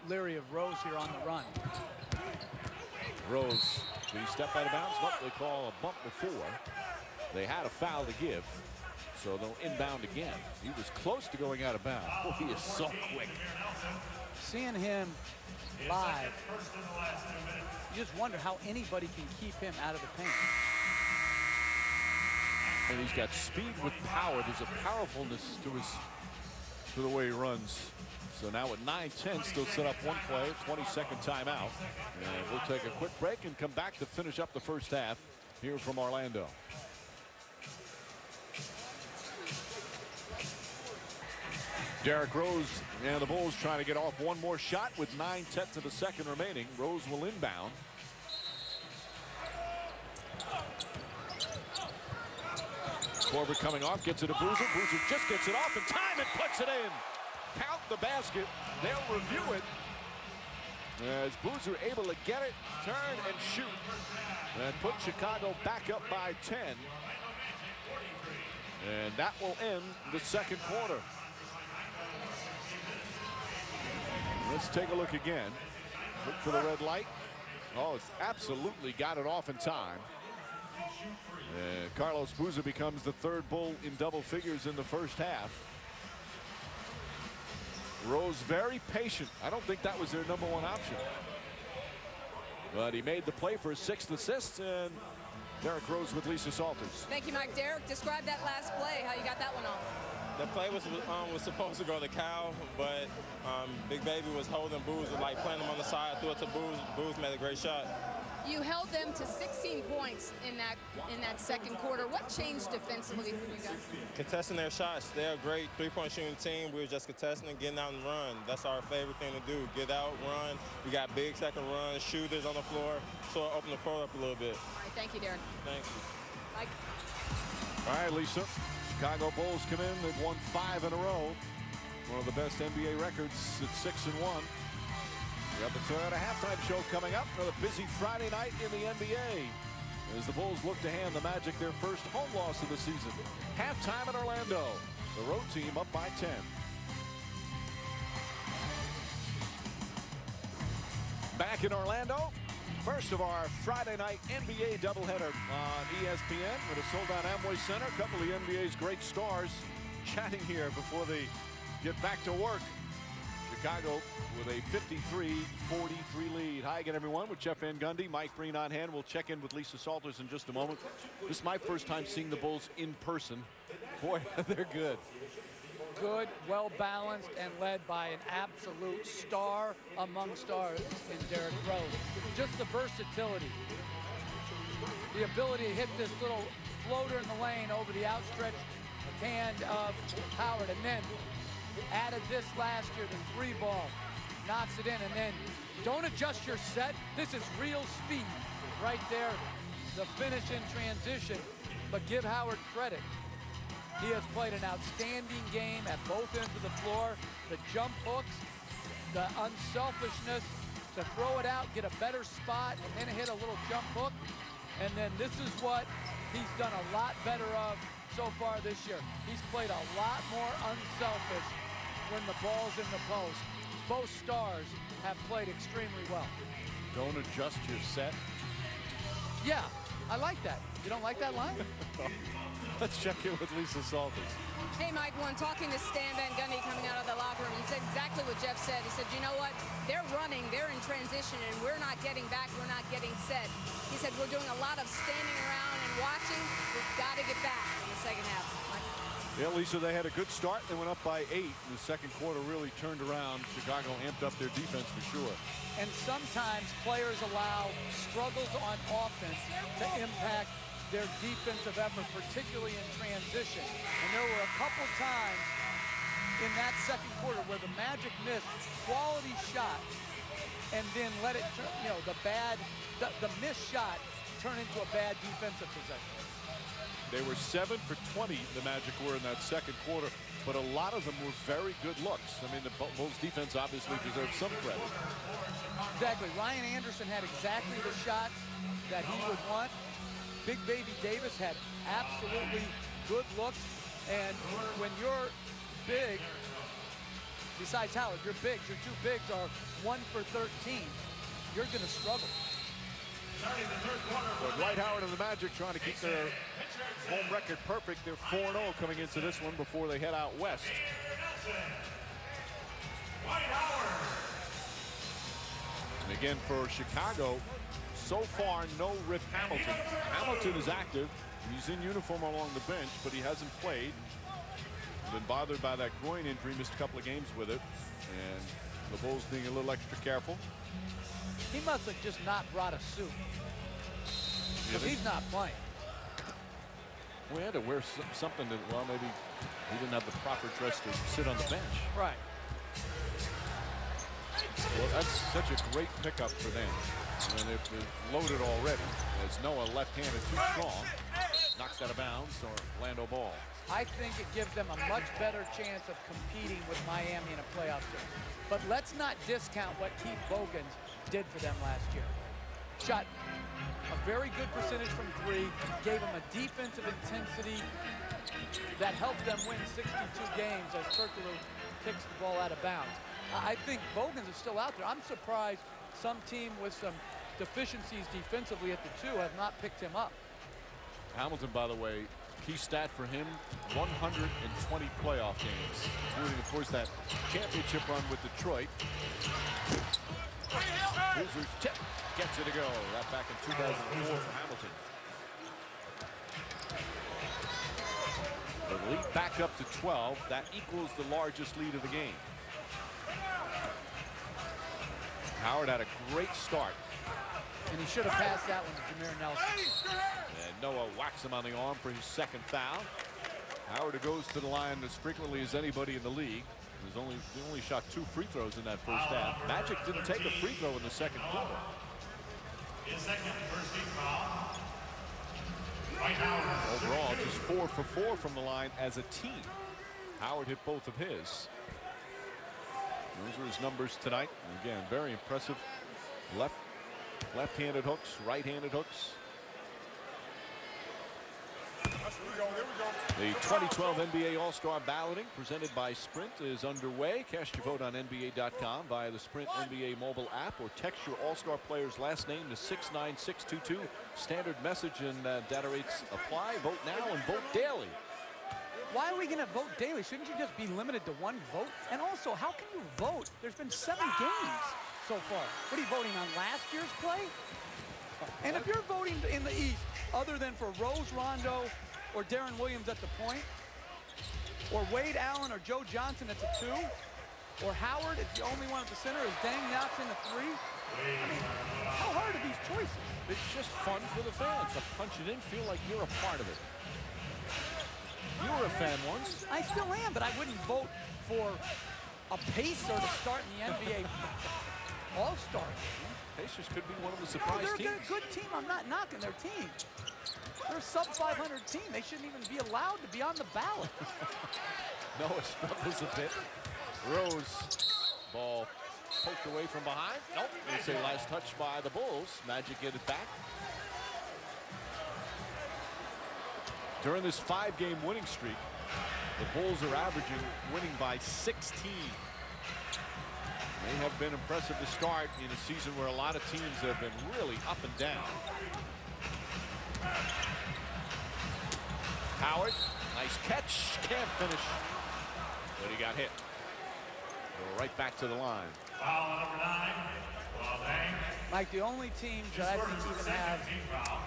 leery of Rose here on the run. Rose, did he step out of bounds? Nope, they call a bump before. They had a foul to give, so they'll inbound again. He was close to going out of bounds. Oh, he is so quick. Seeing him live, you just wonder how anybody can keep him out of the paint. And he's got speed with power. There's a powerfulness to the way he runs. So now at 9-10, still set up one play, 22nd timeout. And we'll take a quick break and come back to finish up the first half here from Orlando. Derrick Rose and the Bulls trying to get off one more shot with 9/10 of the second remaining. Rose will inbound. Korver coming off, gets it to Boozer. Boozer just gets it off in time and puts it in. Count the basket. They'll review it. As Boozer able to get it, turn, and shoot. And put Chicago back up by 10. And that will end the second quarter. Let's take a look again. Look for the red light. Oh, it's absolutely got it off in time. Carlos Boozer becomes the 3rd Bull in double figures in the first half. Rose very patient. I don't think that was their #1 option. But he made the play for his 6th assist, and Derrick Rose with Lisa Salters. Thank you, Mike. Derrick, describe that last play, how you got that one off. The play was supposed to go to Cal, but Big Baby was holding Boozer, like playing him on the side, threw it to Booze. Booze made a great shot. You held them to 16 points in that second quarter. What changed defensively for you guys? Contesting their shots. They're a great three-point shooting team. We were just contesting and getting out and run. That's our favorite thing to do. Get out, run. We got bigs that can run, shooters on the floor, so it opened the floor up a little bit. All right, thank you, Darren. Thank you. Mike. All right, Lisa. Chicago Bulls come in. They've won 5 in a row. One of the best NBA records at 6-1. We have the Toyota halftime show coming up. Another busy Friday night in the NBA as the Bulls look to hand the Magic their first home loss of the season. Halftime in Orlando. The road team up by 10. Back in Orlando. First of our Friday night NBA doubleheader on ESPN with a sold-out Amway Center. A couple of the NBA's great stars chatting here before they get back to work. Chicago with a 53-43 lead. Hi again, everyone, with Jeff Van Gundy, Mike Breen on hand. We'll check in with Lisa Salters in just a moment. This is my first time seeing the Bulls in person. Boy, they're good. Good, well-balanced, and led by an absolute star among stars in Derrick Rose. Just the versatility. The ability to hit this little floater in the lane over the outstretched hand of Howard, and then added this last year, the 3-ball, knocks it in, and then don't adjust your set. This is real speed right there, the finish in transition, but give Howard credit. He has played an outstanding game at both ends of the floor. The jump hooks, the unselfishness to throw it out, get a better spot, and then hit a little jump hook. And then this is what he's done a lot better of so far this year. He's played a lot more unselfish when the ball's in the post. Both stars have played extremely well. Don't adjust your set. Yeah, I like that. You don't like that line? Let's check in with Lisa Salters. Hey, Mike, when talking to Stan Van Gundy coming out of the locker room, he said exactly what Jeff said. He said, you know what? They're running, they're in transition, and we're not getting back, we're not getting set. He said, we're doing a lot of standing around and watching. We've got to get back in the second half. Mike? Yeah, Lisa, they had a good start. They went up by 8. The second quarter really turned around. Chicago amped up their defense for sure. And sometimes players allow struggles on offense to impact their defensive effort, particularly in transition. And there were a couple times in that second quarter where the Magic missed quality shots and then let it turn, you know, the missed shot turn into a bad defensive possession. They were 7 for 20, the Magic were in that second quarter, but a lot of them were very good looks. I mean, the Bulls defense obviously deserves some credit. Exactly. Ryan Anderson had exactly the shots that he would want. Big Baby Davis had absolutely good looks. And when you're big, besides Howard, your two bigs are 1 for 13. You're going to struggle. Well, Dwight Howard and the Magic trying to keep their home record perfect. They're 4-0 coming into this one before they head out west. And again, for Chicago, so far, no Rip Hamilton. Hamilton is active. He's in uniform along the bench, but he hasn't played. Been bothered by that groin injury, missed a couple of games with it. And the Bulls being a little extra careful. He must have just not brought a suit. Because he's not playing. We had to wear something that, well, maybe he didn't have the proper dress to sit on the bench. Right. Well, that's such a great pickup for them. And they're loaded already. As Noah left-handed too strong. Knocks out of bounds, or Orlando ball. I think it gives them a much better chance of competing with Miami in a playoff series. But let's not discount what Keith Bogans did for them last year. Shot a very good percentage from 3, gave them a defensive intensity that helped them win 62 games as Kirkler kicks the ball out of bounds. I think Bogans is still out there. I'm surprised some team with some deficiencies defensively at the 2 have not picked him up. Hamilton, by the way, key stat for him, 120 playoff games, including, of course, that championship run with Detroit. Hoosier's tip gets it to go. That back in 2004 for Hamilton. The lead back up to 12. That equals the largest lead of the game. Howard had a great start. And he should have passed that one to Jameer Nelson. And Noah whacks him on the arm for his second foul. Howard goes to the line as frequently as anybody in the league. He only shot 2 free throws in that first half. Magic didn't take a free throw in the second quarter. Overall, just 4 for 4 from the line as a team. Howard hit both of his. Those are his numbers tonight. Again, very impressive. Left-handed hooks, right-handed hooks. The 2012 NBA All-Star balloting presented by Sprint is underway. Cast your vote on NBA.com via the Sprint NBA mobile app or text your All-Star player's last name to 69622. Standard message and data rates apply. Vote now and vote daily. Why are we going to vote daily? Shouldn't you just be limited to 1 vote? And also, how can you vote? There's been 7 games so far. What are you voting on, last year's play? And if you're voting in the East, other than for Rose Rondo or Darren Williams at the point, or Wade Allen or Joe Johnson at the 2, or Howard is the only one at the center, is Deng Knox in the 3. I mean, how hard are these choices? It's just fun for the fans to punch it in, feel like you're a part of it. You were a fan once. I still am, but I wouldn't vote for a Pacer to start in the NBA All-Star game. Pacers could be one of the surprise they're teams. a good team. I'm not knocking their team. They're a sub-500 team. They shouldn't even be allowed to be on the ballot. Noah struggles a bit. Rose, ball poked away from behind. Nope. It's a last touch by the Bulls. Magic get it back. During this 5-game winning streak, the Bulls are averaging winning by 16. They have been impressive to start in a season where a lot of teams have been really up and down. Howard, nice catch, can't finish, but he got hit. Go right back to the line. Foul number 9. Mike, the only teams that I think even have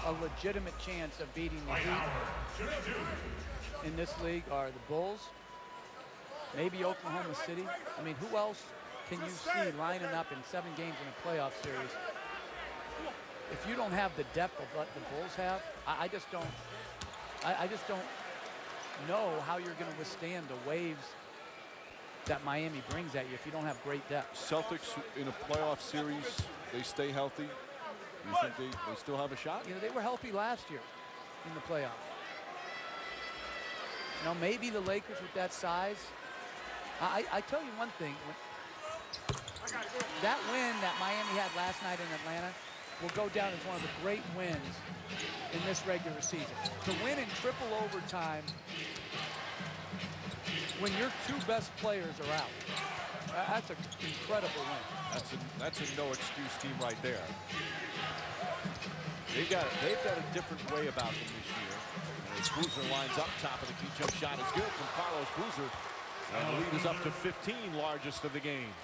a legitimate chance of beating the Heat in this league are the Bulls, maybe Oklahoma City. I mean, who else can you see lining up in 7 games in a playoff series? If you don't have the depth of what the Bulls have, I just don't know how you're going to withstand the waves that Miami brings at you if you don't have great depth. Celtics in a playoff series, they stay healthy. You think they still have a shot? You know, they were healthy last year in the playoffs. You know, maybe the Lakers with that size. I tell you one thing. That win that Miami had last night in Atlanta will go down as one of the great wins in this regular season. To win in triple overtime when your 2 best players are out. That's an incredible win. That's a no excuse team right there. They've got a different way about them this year. As Boozer lines up, top of the key, jump shot is good from Carlos Boozer. And the lead is up to 15, largest of the game.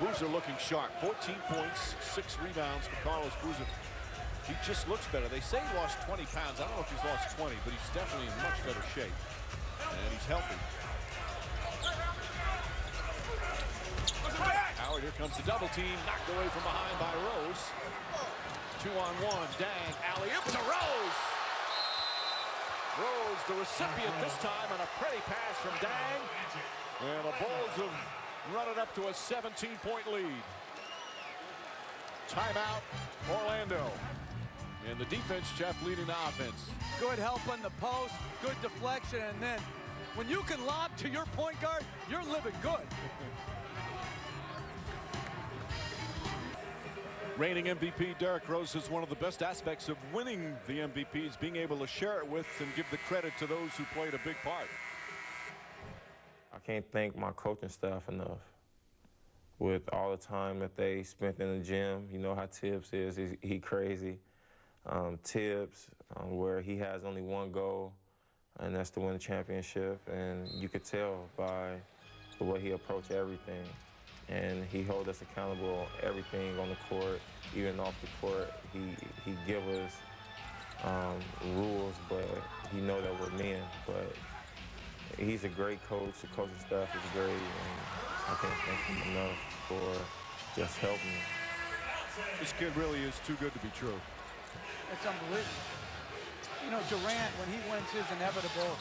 Boozer looking sharp. 14 points, 6 rebounds for Carlos Boozer. He just looks better. They say he lost 20 pounds. I don't know if he's lost 20, but he's definitely in much better shape. And he's healthy. Howard, here comes the double team. Knocked away from behind by Rose. 2-on-1. Dang. Alley-oop to Rose. Rose, the recipient this time on a pretty pass from Dang. And the Bulls have run it up to a 17-point lead. Timeout, Orlando. And the defense, Jeff, leading the offense. Good help on the post, good deflection, and then when you can lob to your point guard, you're living good. Reigning MVP Derrick Rose says one of the best aspects of winning the MVP is being able to share it with and give the credit to those who played a big part. I can't thank my coaching staff enough. With all the time that they spent in the gym, you know how Tibbs is, he crazy. Tibbs, where he has only one goal, and that's to win the championship. And you could tell by the way he approached everything. And he held us accountable everything on the court, even off the court. He give us rules, but he know that we're men. But he's a great coach. The coaching staff is great, and I can't thank him enough for just helping me. This kid really is too good to be true. It's unbelievable. You know, Durant, when he wins his inevitable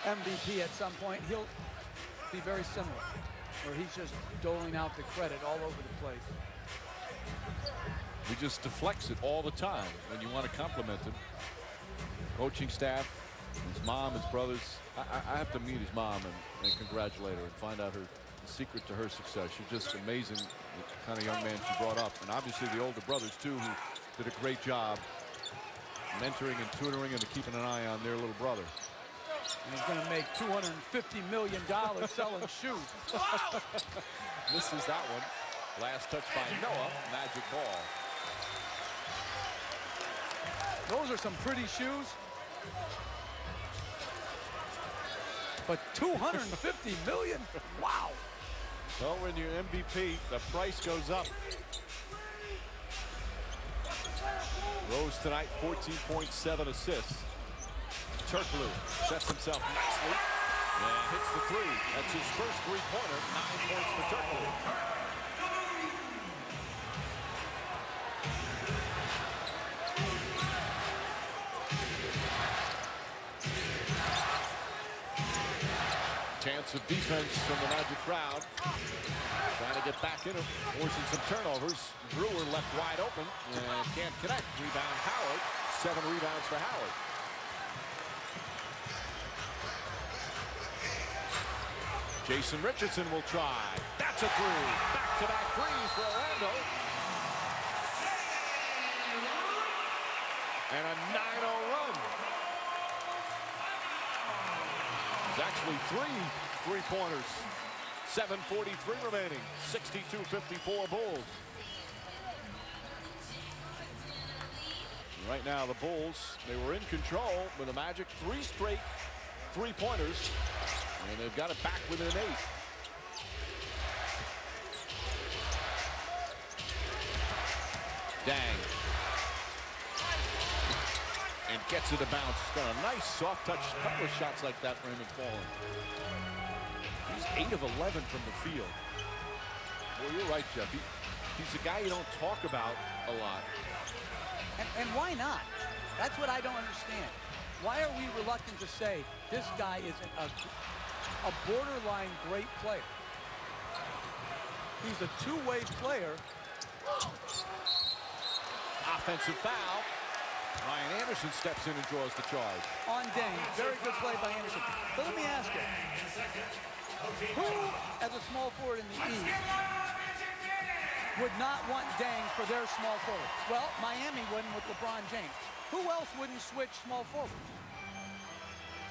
MVP at some point, he'll be very similar, where he's just doling out the credit all over the place. He just deflects it all the time when you want to compliment him. Coaching staff, his mom, his brothers. I have to meet his mom and congratulate her and find out the secret to her success. She's just amazing, the kind of young man she brought up. And obviously the older brothers, too, who did a great job mentoring and tutoring and keeping an eye on their little brother. And he's going to make $250 million selling shoes. Misses that one. Last touch by Noah. Magic ball. Those are some pretty shoes. But $250 million? Wow. Well, when you're MVP, the price goes up. Rose tonight, 14.7 assists. Turkoglu sets himself nicely and hits the three. That's his first three-pointer. 9 points for Turkoglu. Chance of defense from the Magic crowd. Trying to get back in it, forcing some turnovers. Brewer left wide open and can't connect. Rebound Howard. 7 rebounds for Howard. Jason Richardson will try. That's a three. Back-to-back threes for Orlando. And a 9-0 run. It's actually 3 three-pointers. 7:43 remaining. 62-54 Bulls. Right now, the Bulls, they were in control with the Magic. 3 straight three-pointers. And they've got it back within 8. Dang. And gets it to bounce. Got a nice soft touch. Couple of shots like that for him and falling. He's 8 of 11 from the field. Well, you're right, Jeff. He's a guy you don't talk about a lot. And why not? That's what I don't understand. Why are we reluctant to say this guy is a borderline great player? He's a two-way player. Offensive foul. Ryan Anderson steps in and draws the charge. On Dane. Very good play by Anderson. But let me ask you, who, as a small forward in the East, would not want Dang for their small forward? Well, Miami wouldn't with LeBron James. Who else wouldn't switch small forward?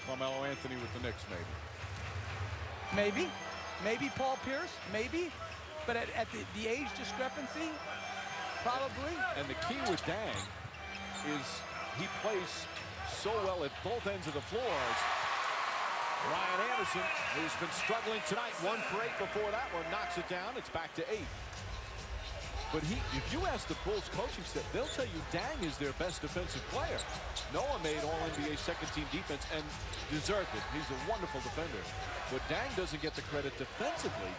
Carmelo Anthony with the Knicks, maybe. Maybe. Maybe Paul Pierce. Maybe. But at the age discrepancy, probably. And the key with Dang is he plays so well at both ends of the floors. Ryan Anderson, who's been struggling tonight, 1 for 8 before that one, knocks it down. It's back to 8. But if you ask the Bulls coaching staff, they'll tell you Dang is their best defensive player. Noah made All-NBA second-team defense and deserved it. He's a wonderful defender. But Dang doesn't get the credit defensively.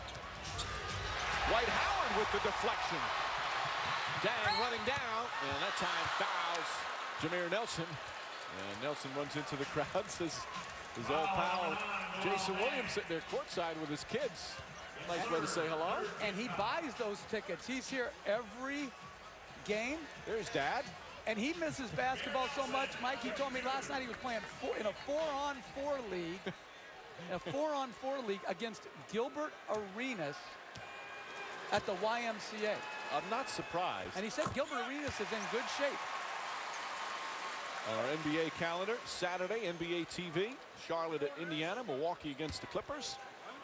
Dwight Howard with the deflection. Dang running down, and that time fouls Jameer Nelson. And Nelson runs into the crowd, says his all power. Jason Williams sitting there courtside with his kids. Nice way to say hello. And he buys those tickets. He's here every game. There's Dad. And he misses basketball so much. Mike, he told me last night he was playing in a 4-on-4 league. A 4-on-4 league against Gilbert Arenas at the YMCA. I'm not surprised. And he said Gilbert Arenas is in good shape. Our NBA calendar, Saturday, NBA TV, Charlotte at Indiana, Milwaukee against the Clippers.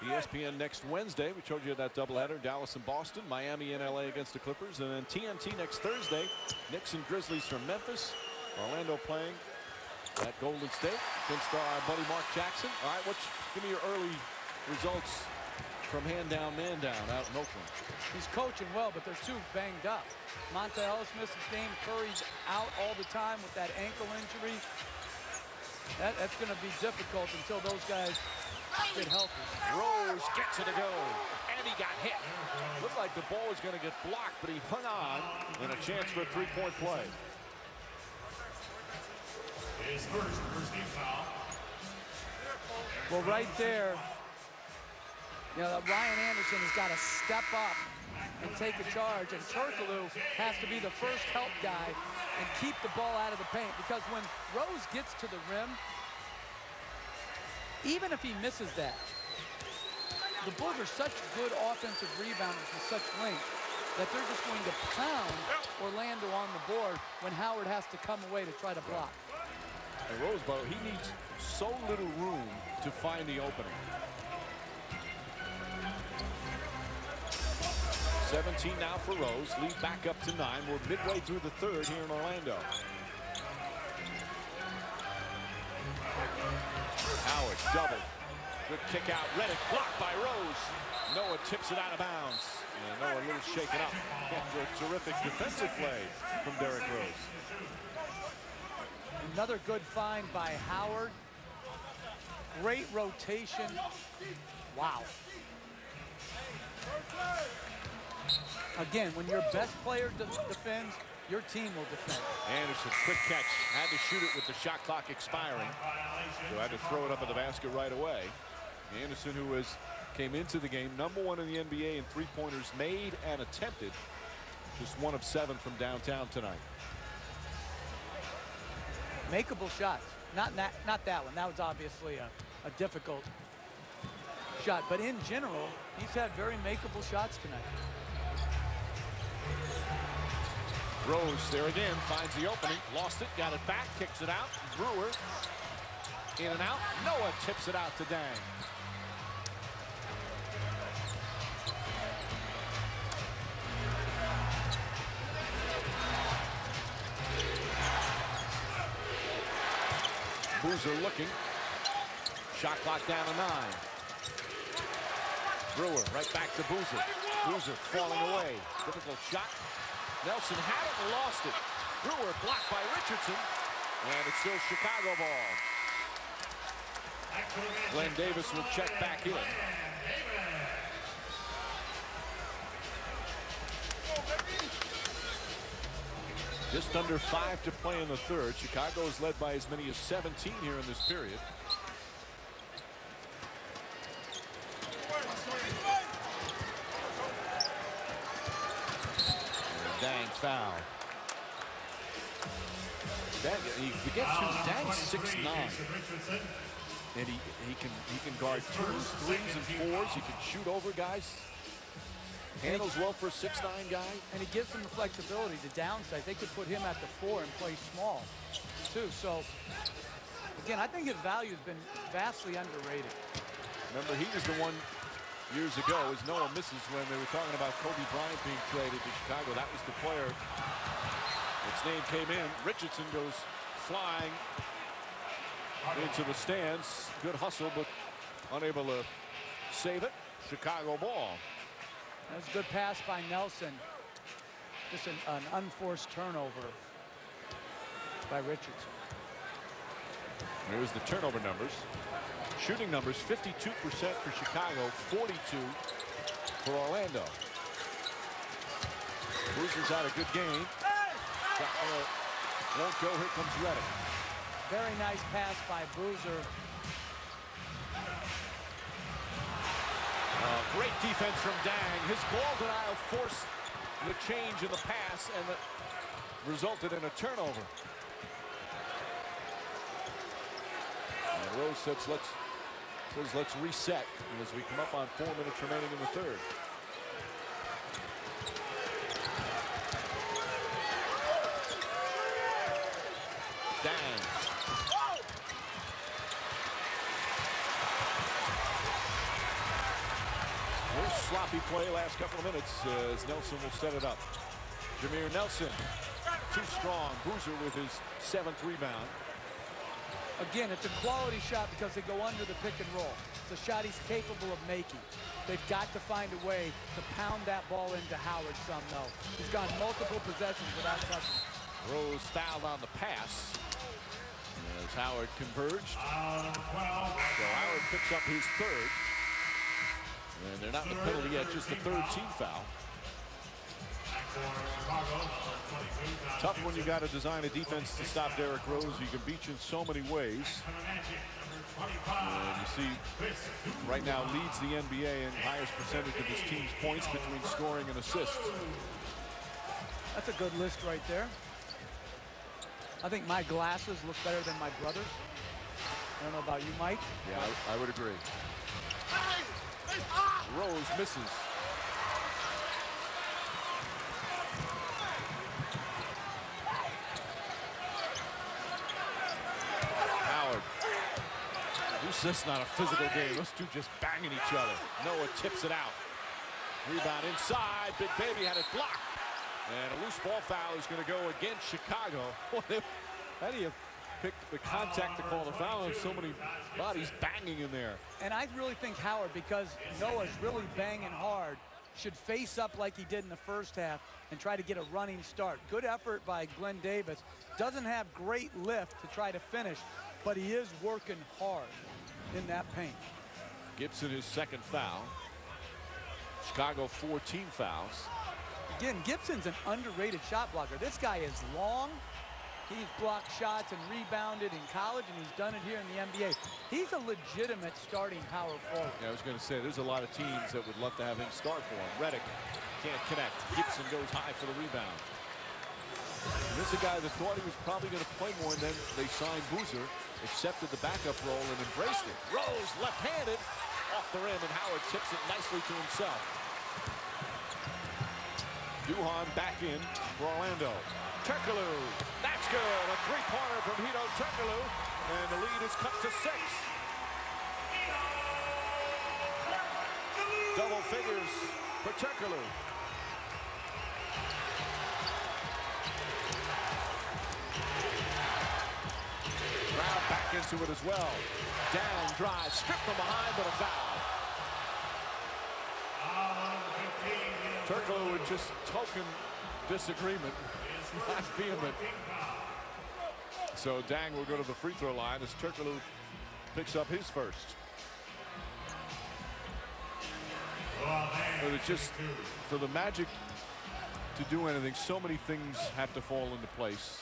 ESPN next Wednesday. We showed you that doubleheader, Dallas and Boston, Miami and LA against the Clippers, and then TNT next Thursday, Knicks and Grizzlies from Memphis, Orlando playing at Golden State against our buddy Mark Jackson. All right, give me your early results from hand down, man down out in Oakland. He's coaching well, but they're too banged up. Monta Ellis misses game. Curry's out all the time with that ankle injury. That's going to be difficult until those guys get healthy. Rose gets it to go, and he got hit. Looked like the ball was going to get blocked, but he hung on, and a chance for a three-point play. His first team foul. Well, right there, you know, Ryan Anderson has got to step up and take a charge, and Turkoglu has to be the first help guy and keep the ball out of the paint, because when Rose gets to the rim, even if he misses that, the Bulls are such good offensive rebounders with such length that they're just going to pound Orlando on the board when Howard has to come away to try to block. And Roseboro, he needs so little room to find the opening. 17 now for Rose. Lead back up to 9. We're midway through the third here in Orlando. Howard double. Good kick out. Reddick blocked by Rose. Noah tips it out of bounds. And Noah a little shaken up after a terrific defensive play from Derrick Rose. Another good find by Howard. Great rotation. Wow. Again, when your best player defends, your team will defend. Anderson, quick catch. Had to shoot it with the shot clock expiring. So had to throw it up at the basket right away. Anderson, who came into the game #1 in the NBA in three-pointers made and attempted. Just 1 of 7 from downtown tonight. Makeable shots. Not that one. That was obviously a difficult shot. But in general, he's had very makeable shots tonight. Rose there again, finds the opening, lost it, got it back, kicks it out. Brewer in and out. Noah tips it out to Dang. Boozer looking. Shot clock down to 9. Brewer right back to Boozer. Boozer falling away. Difficult shot. Nelson had it and lost it. Brewer blocked by Richardson. And it's still Chicago ball. Glenn Davis will check back in. Just under 5 to play in the third. Chicago is led by as many as 17 here in this period. Dang foul. He forgets who Dang's 6'9". And he can guard 2s, 3s, and 4s. He can shoot over guys. Handles well for a 6'9" guy. And he gives them the flexibility. The downside, they could put him at the 4 and play small, too. So, again, I think his value has been vastly underrated. Remember, he was the one years ago, as Noah misses, when they were talking about Kobe Bryant being traded to Chicago. That was the player. Its name came in. Richardson goes flying into the stands. Good hustle, but unable to save it. Chicago ball. That was a good pass by Nelson. Just an unforced turnover by Richardson. Here's the turnover numbers. Shooting numbers, 52% for Chicago, 42 for Orlando. Boozer's had a good game. Won't go. Here comes Reddick. Very nice pass by Boozer. Great defense from Dang. His ball denial forced the change in the pass and that resulted in a turnover. And Rose says let's reset as we come up on 4 minutes remaining in the third. Dang. Sloppy play last couple of minutes as Nelson will set it up. Jameer Nelson, too strong. Boozer with his 7th rebound. Again, it's a quality shot because they go under the pick and roll. It's a shot he's capable of making. They've got to find a way to pound that ball into Howard some, though. He's gone multiple possessions without touching. Rose fouled on the pass. As Howard converged. So Howard picks up his third. And they're not in the penalty yet, just the third team foul. Tough when you got to design a defense to stop Derrick Rose. He can beat you in so many ways. And you see, right now leads the NBA in highest percentage of his team's points between scoring and assists. That's a good list right there. I think my glasses look better than my brother's. I don't know about you, Mike. Yeah, I would agree. Rose misses. Howard. Who's this not a physical game? Those two just banging each other. Noah tips it out. Rebound inside. Big Baby had it blocked. And a loose ball foul is going to go against Chicago. How do you pick the contact to call the foul? There's so many bodies banging in there. And I really think Howard, because Noah's really banging hard, should face up like he did in the first half and try to get a running start. Good effort by Glenn Davis. Doesn't have great lift to try to finish, but he is working hard in that paint. Gibson his second foul. Chicago 14 fouls. Again, Gibson's an underrated shot blocker. This guy is long. He's blocked shots and rebounded in college, and he's done it here in the NBA. He's a legitimate starting power forward. Yeah, I was going to say, there's a lot of teams that would love to have him start for him. Redick can't connect. Gibson goes high for the rebound. And this is a guy that thought he was probably going to play more, and then they signed Boozer, accepted the backup role, and embraced it. Rose left-handed off the rim, and Howard tips it nicely to himself. Duhon back in for Orlando. Turkoglu, that's good. A three-pointer from Hedo Turkoglu, and the lead is cut to 6. Double figures for Turkoglu. Crowd back into it as well. Down, drive, stripped from behind, but a foul. Turkoglu with just token disagreement, not vehement. So Dang will go to the free throw line as Turkoglu picks up his first. But it's just, for the Magic to do anything, so many things have to fall into place.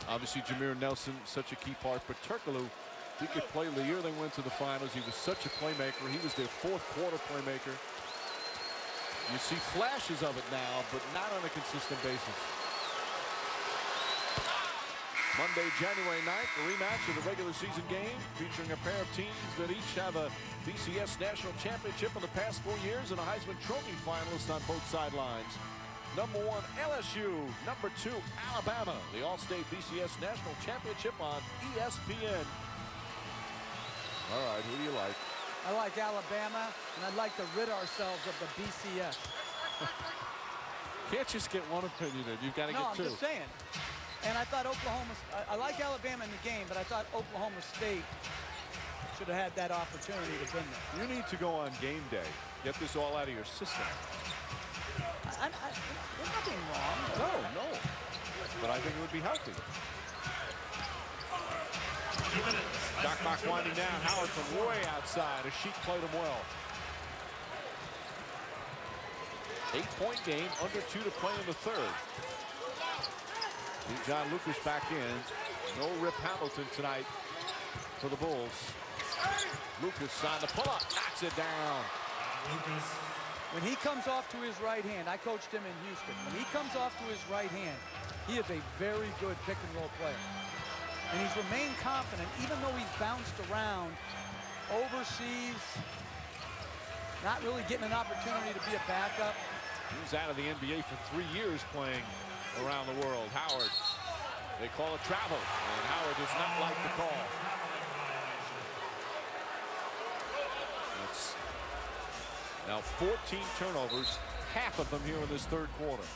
Obviously, Jameer Nelson, such a key part, but Turkoglu, he could play. The year they went to the finals, he was such a playmaker. He was their fourth quarter playmaker. You see flashes of it now, but not on a consistent basis. Monday, January 9th, a rematch of the regular season game featuring a pair of teams that each have a BCS National Championship in the past 4 years and a Heisman Trophy finalist on both sidelines. Number 1, LSU. Number 2, Alabama. The All-State BCS National Championship on ESPN. All right, who do you like? I like Alabama, and I'd like to rid ourselves of the BCS. Can't just get one opinion in. You've got to get two. No, I'm just saying. And I thought I like Alabama in the game, but I thought Oklahoma State should have had that opportunity to win there. You need to go on game day. Get this all out of your system. There's nothing wrong. No. But I think it would be healthy. Shot clock winding down. Howard from way outside. Asik played him well. 8-point game, under 2 to play in the third. John Lucas back in. No Rip Hamilton tonight for the Bulls. Lucas on the pull-up, knocks it down. When he comes off to his right hand, I coached him in Houston. When he comes off to his right hand, he is a very good pick-and-roll player. And he's remained confident, even though he's bounced around overseas, not really getting an opportunity to be a backup. He was out of the NBA for 3 years playing around the world. Howard, they call it travel, and Howard does not like the call. That's now 14 turnovers, half of them here in this third quarter.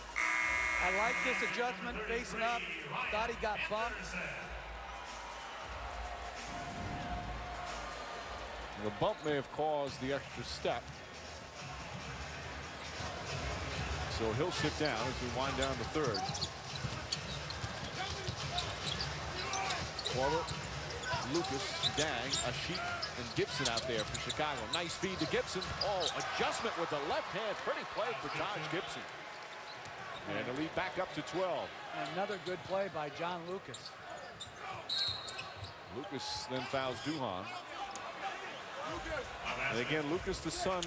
I like this adjustment, facing up. Thought he got bumped. The bump may have caused the extra step. So he'll sit down as we wind down the third. Korver Lucas, Dang, Ashiq, and Gibson out there for Chicago. Nice feed to Gibson. Oh, adjustment with the left hand. Pretty play for Taj Gibson. And the lead back up to 12. Another good play by John Lucas. Lucas then fouls Duhan. And again, Lucas, the son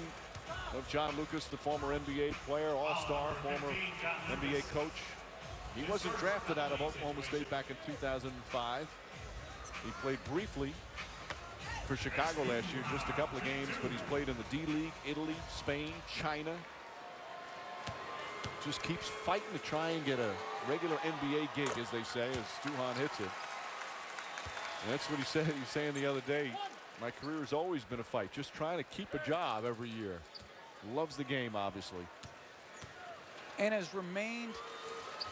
of John Lucas, the former NBA player, all-star, former NBA coach. He wasn't drafted out of Oklahoma State back in 2005. He played briefly for Chicago last year, just a couple of games, but he's played in the D-League, Italy, Spain, China. Just keeps fighting to try and get a regular NBA gig, as they say, as Duhan hits it. And that's what he said. He's saying the other day, my career has always been a fight, just trying to keep a job every year. Loves the game, obviously. And has remained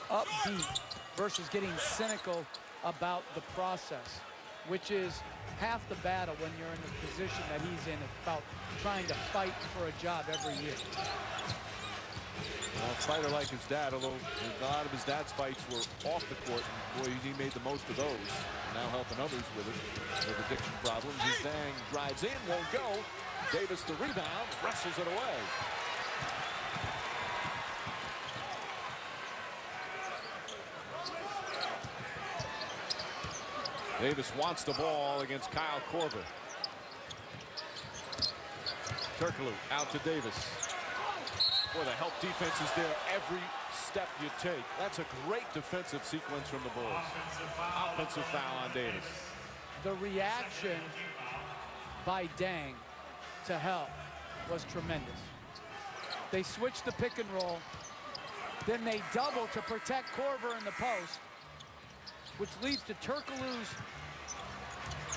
upbeat versus getting cynical about the process, which is half the battle when you're in the position that he's in, about trying to fight for a job every year. Well, a fighter like his dad, although a lot of his dad's fights were off the court, and boy, he made the most of those. Now helping others with it, with addiction problems. His Dang drives in, won't go. Davis the rebound, wrestles it away. Davis wants the ball against Kyle Korver. Turkoglu out to Davis. Boy, the help defense is there every step you take. That's a great defensive sequence from the Bulls. Offensive foul on Davis. The reaction by Dang to help was tremendous. They switched the pick and roll. Then they double to protect Korver in the post, which leads to Turkoglu's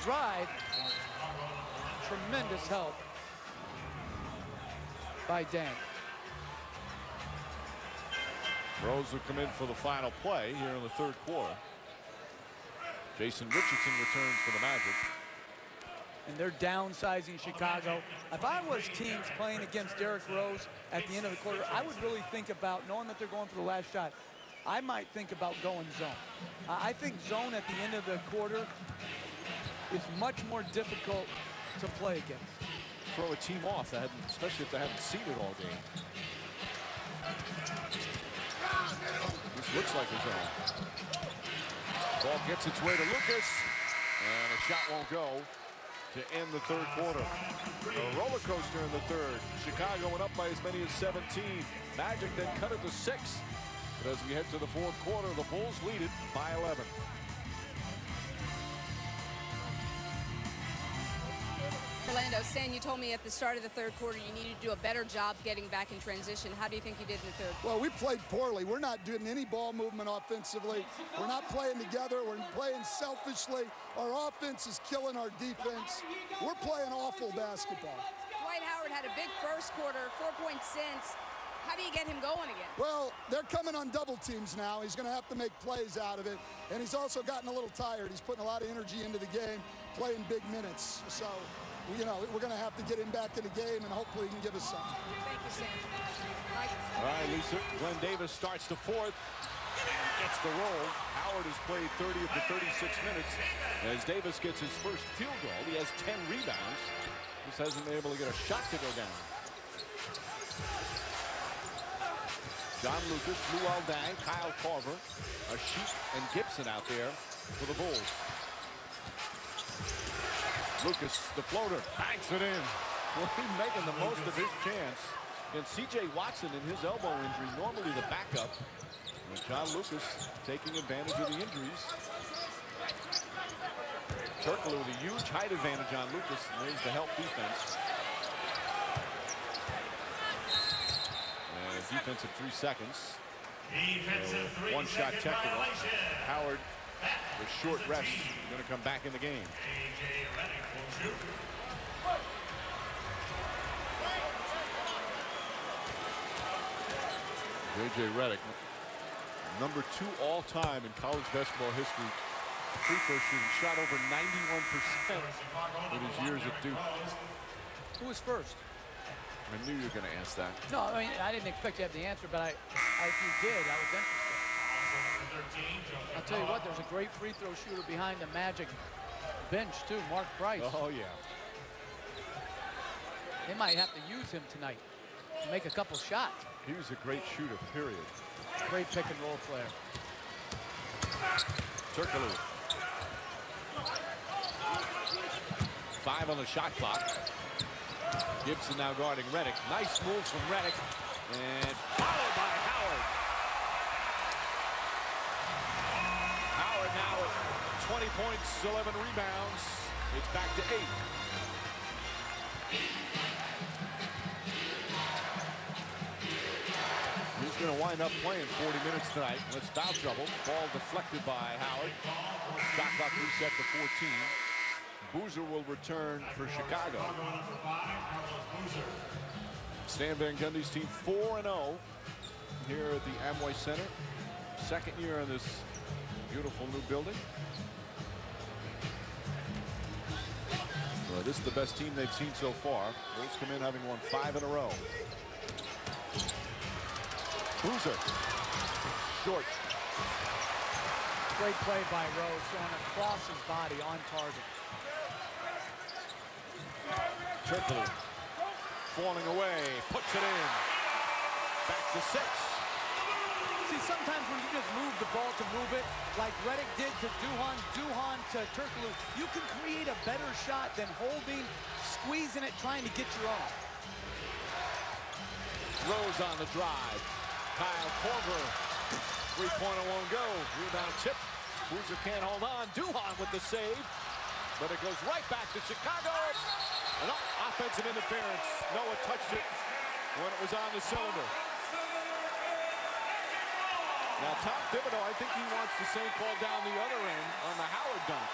drive. Tremendous help by Dang. Rose will come in for the final play here in the third quarter. Jason Richardson returns for the Magic. And they're downsizing Chicago. If I was teams playing against Derrick Rose at the end of the quarter, I would really think about, knowing that they're going for the last shot, I might think about going zone. I think zone at the end of the quarter is much more difficult to play against. Throw a team off, that especially if they haven't seen it all game. This looks like a zone. Ball gets its way to Lucas, and a shot won't go to end the third quarter. A roller coaster in the third. Chicago went up by as many as 17. Magic then cut it to 6. But as we head to the fourth quarter, the Bulls lead it by 11. Orlando, Stan, you told me at the start of the third quarter you needed to do a better job getting back in transition. How do you think you did in the third? Well, we played poorly. We're not doing any ball movement offensively. We're not playing together. We're playing selfishly. Our offense is killing our defense. We're playing awful basketball. Dwight Howard had a big first quarter, 4-point stints. How do you get him going again? Well, they're coming on double teams now. He's going to have to make plays out of it. And he's also gotten a little tired. He's putting a lot of energy into the game, playing big minutes. So, you know, we're going to have to get him back in the game, and hopefully he can give us something. Thank you, Sam. Mike. All right, Lisa. Glenn Davis starts the fourth and gets the roll. Howard has played 30 of the 36 minutes. As Davis gets his first field goal, he has 10 rebounds. Just hasn't been able to get a shot to go down. John Lucas, Luol Deng, Kyle Korver, Ashiq, and Gibson out there for the Bulls. Lucas, the floater, banks it in. Well, he's making the most of his chance. And C.J. Watson in his elbow injury, normally the backup. And John Lucas taking advantage of the injuries. Turkoglu with a huge height advantage on Lucas, and there's the help defense. And defense of 3 seconds. Defensive three One-shot second technical. violation. Howard with short rest, going to come back in the game. A.J. Redick will shoot. J.J. Redick, number 2 all-time in college basketball history. Free throw shooting, shot over 91% in his years at Duke. Who was first? I knew you were going to ask that. No, I mean, I didn't expect you to have the answer, but if you did, I was interested. I'll tell you what, there's a great free throw shooter behind the Magic bench, too, Mark Price. Oh, yeah. They might have to use him tonight to make a couple shots. He was a great shooter, period. Great pick and roll player. Turkoglu. 5 on the shot clock. Gibson now guarding Redick. Nice move from Redick. And followed by Howard. Howard now at 20 points, 11 rebounds. It's back to 8. He's going to wind up playing 40 minutes tonight. That's foul trouble. Ball deflected by Howard. Shot clock reset to 14. Boozer will return for Chicago. Stan Van Gundy's team 4-0 here at the Amway Center. Second year in this beautiful new building. Well, this is the best team they've seen so far. Bulls come in having won 5 in a row. Boozer. Short. Great play by Rose, throwing across his body on target. Turkoglu falling away, puts it in. Back to 6. See, sometimes when you just move the ball to move it, like Redick did to Duhon, Duhon to Turkoglu, you can create a better shot than holding, squeezing it, trying to get your own. Rose on the drive. Kyle Korver. Three-pointer won't go. Rebound tip. Boozer can't hold on. Duhon with the save. But it goes right back to Chicago. And offensive interference. Noah touched it when it was on the cylinder. Now, Tom Thibodeau, I think he wants the same call down the other end on the Howard dunk.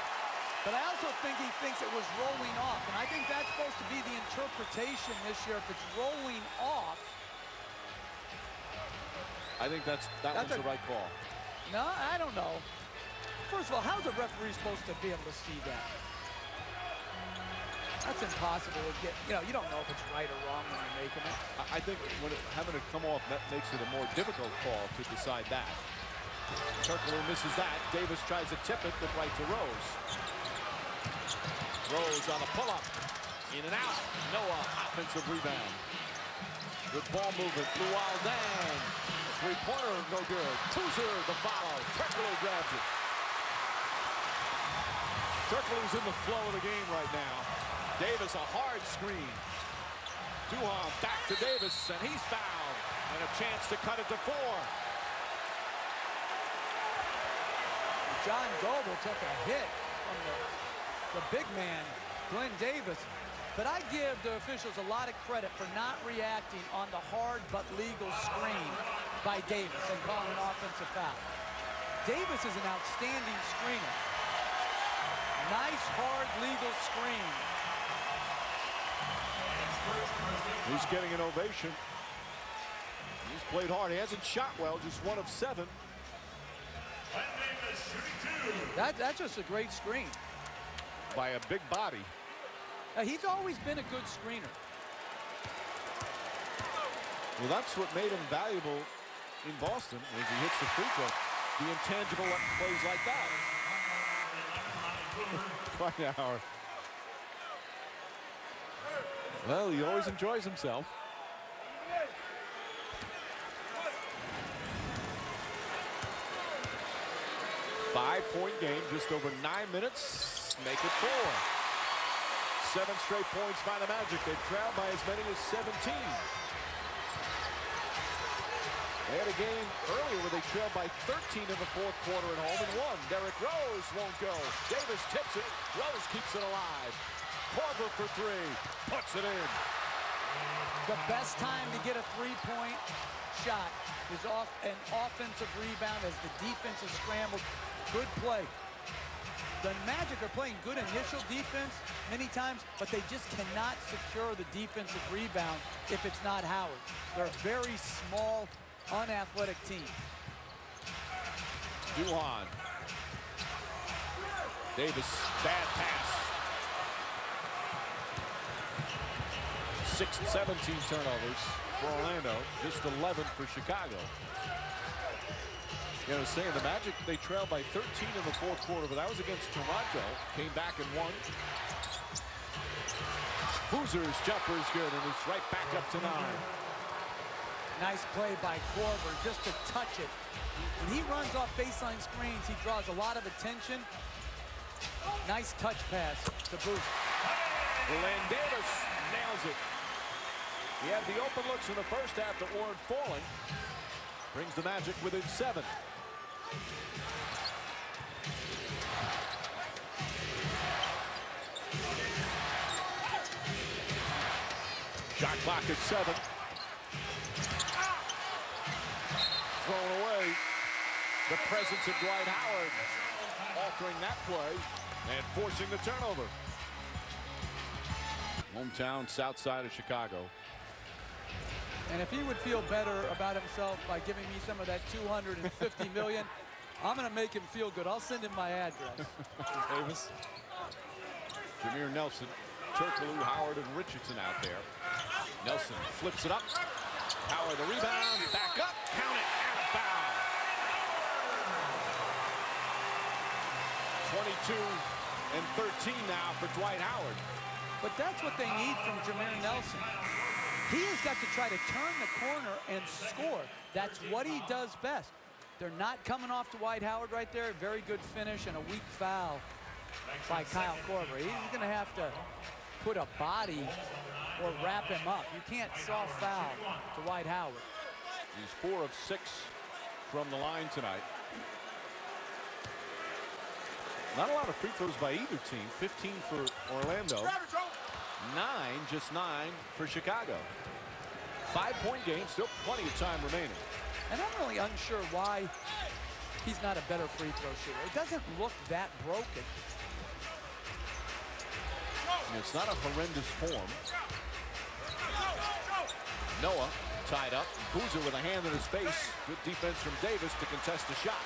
But I also think he thinks it was rolling off. And I think that's supposed to be the interpretation this year. If it's rolling off. I think that was the right call. No, I don't know. First of all, how's a referee supposed to be able to see that? That's impossible to get. You don't know if it's right or wrong when you're making it. I think when having it come off, that makes it a more difficult call to decide that. Turkoglu misses that. Davis tries to tip it, but right to Rose. Rose on a pull-up. In and out. Noah, offensive rebound. Good ball movement. Luol Deng. Three-pointer, no good. Boozer, the follow. Turkoglu grabs it. Turkoglu's in the flow of the game right now. Davis, a hard screen. Duhon back to Davis, and he's fouled. And a chance to cut it to 4. John Goble took a hit from the big man, Glenn Davis. But I give the officials a lot of credit for not reacting on the hard but legal screen by Davis and calling an offensive foul. Davis is an outstanding screener. Nice, hard, legal screen. He's getting an ovation. He's played hard. He hasn't shot well, just 1 of 7. That's just a great screen. By a big body. He's always been a good screener. Well, that's what made him valuable in Boston as he hits the free throw. The intangible plays like that. Right now. Well, he always enjoys himself. Five-point game, just over 9 minutes. Make it 4. 7 straight points by the Magic. They've trailed by as many as 17. They had a game earlier where they trailed by 13 in the fourth quarter at home and won. Derrick Rose won't go. Davis tips it. Rose keeps it alive. Korver for 3. Puts it in. The best time to get a three-point shot is off an offensive rebound as the defense is scrambled. Good play. The Magic are playing good initial defense many times, but they just cannot secure the defensive rebound if it's not Howard. They're a very small, unathletic team. Duhon. Davis, bad pass. 6 and 17 turnovers for Orlando, just 11 for Chicago. You know, saying the Magic, they trailed by 13 in the fourth quarter, but that was against Toronto. Came back and won. Boozer's jumper is good, and it's right back up to 9. Nice play by Korver just to touch it. When he runs off baseline screens, he draws a lot of attention. Nice touch pass to Boozer. Len Davis nails it. He had the open looks in the first half that weren't falling. Brings the Magic within 7. Shot clock is 7. Thrown away. The presence of Dwight Howard altering that play and forcing the turnover. Hometown, south side of Chicago. And if he would feel better about himself by giving me some of that $250 million, I'm going to make him feel good. I'll send him my address. Davis. Jameer Nelson, Turkoglu, Howard, and Richardson out there. Nelson flips it up. Howard the rebound, back up, count it, and a foul. 22 and 13 now for Dwight Howard. But that's what they need from Jameer Nelson. He has got to try to turn the corner and score. That's what he does best. They're not coming off Dwight Howard right there. Very good finish and a weak foul by Kyle Korver. He's going to have to put a body or wrap him up. You can't soft foul Dwight Howard. He's 4 of 6 from the line tonight. Not a lot of free throws by either team. 15 for Orlando. just 9 for Chicago. 5-point game, still plenty of time remaining. And I'm really unsure why he's not a better free throw shooter. It doesn't look that broken. And it's not a horrendous form. Noah tied up. Boozer with a hand in his face. Good defense from Davis to contest the shot.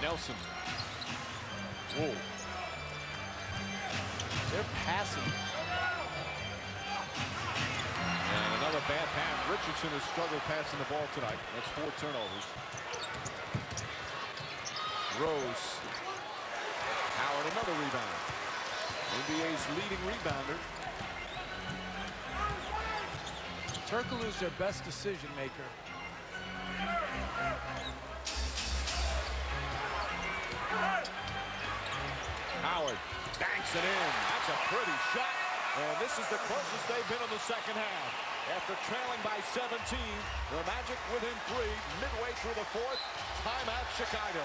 Nelson. Whoa. They're passing. And another bad pass. Richardson has struggled passing the ball tonight. That's 4 turnovers. Rose. Howard another rebound. NBA's leading rebounder. Turkoglu's their best decision maker. Howard banks it in. That's a pretty shot. And this is the closest they've been in the second half. After trailing by 17, the Magic within 3, midway through the fourth. Timeout, Chicago.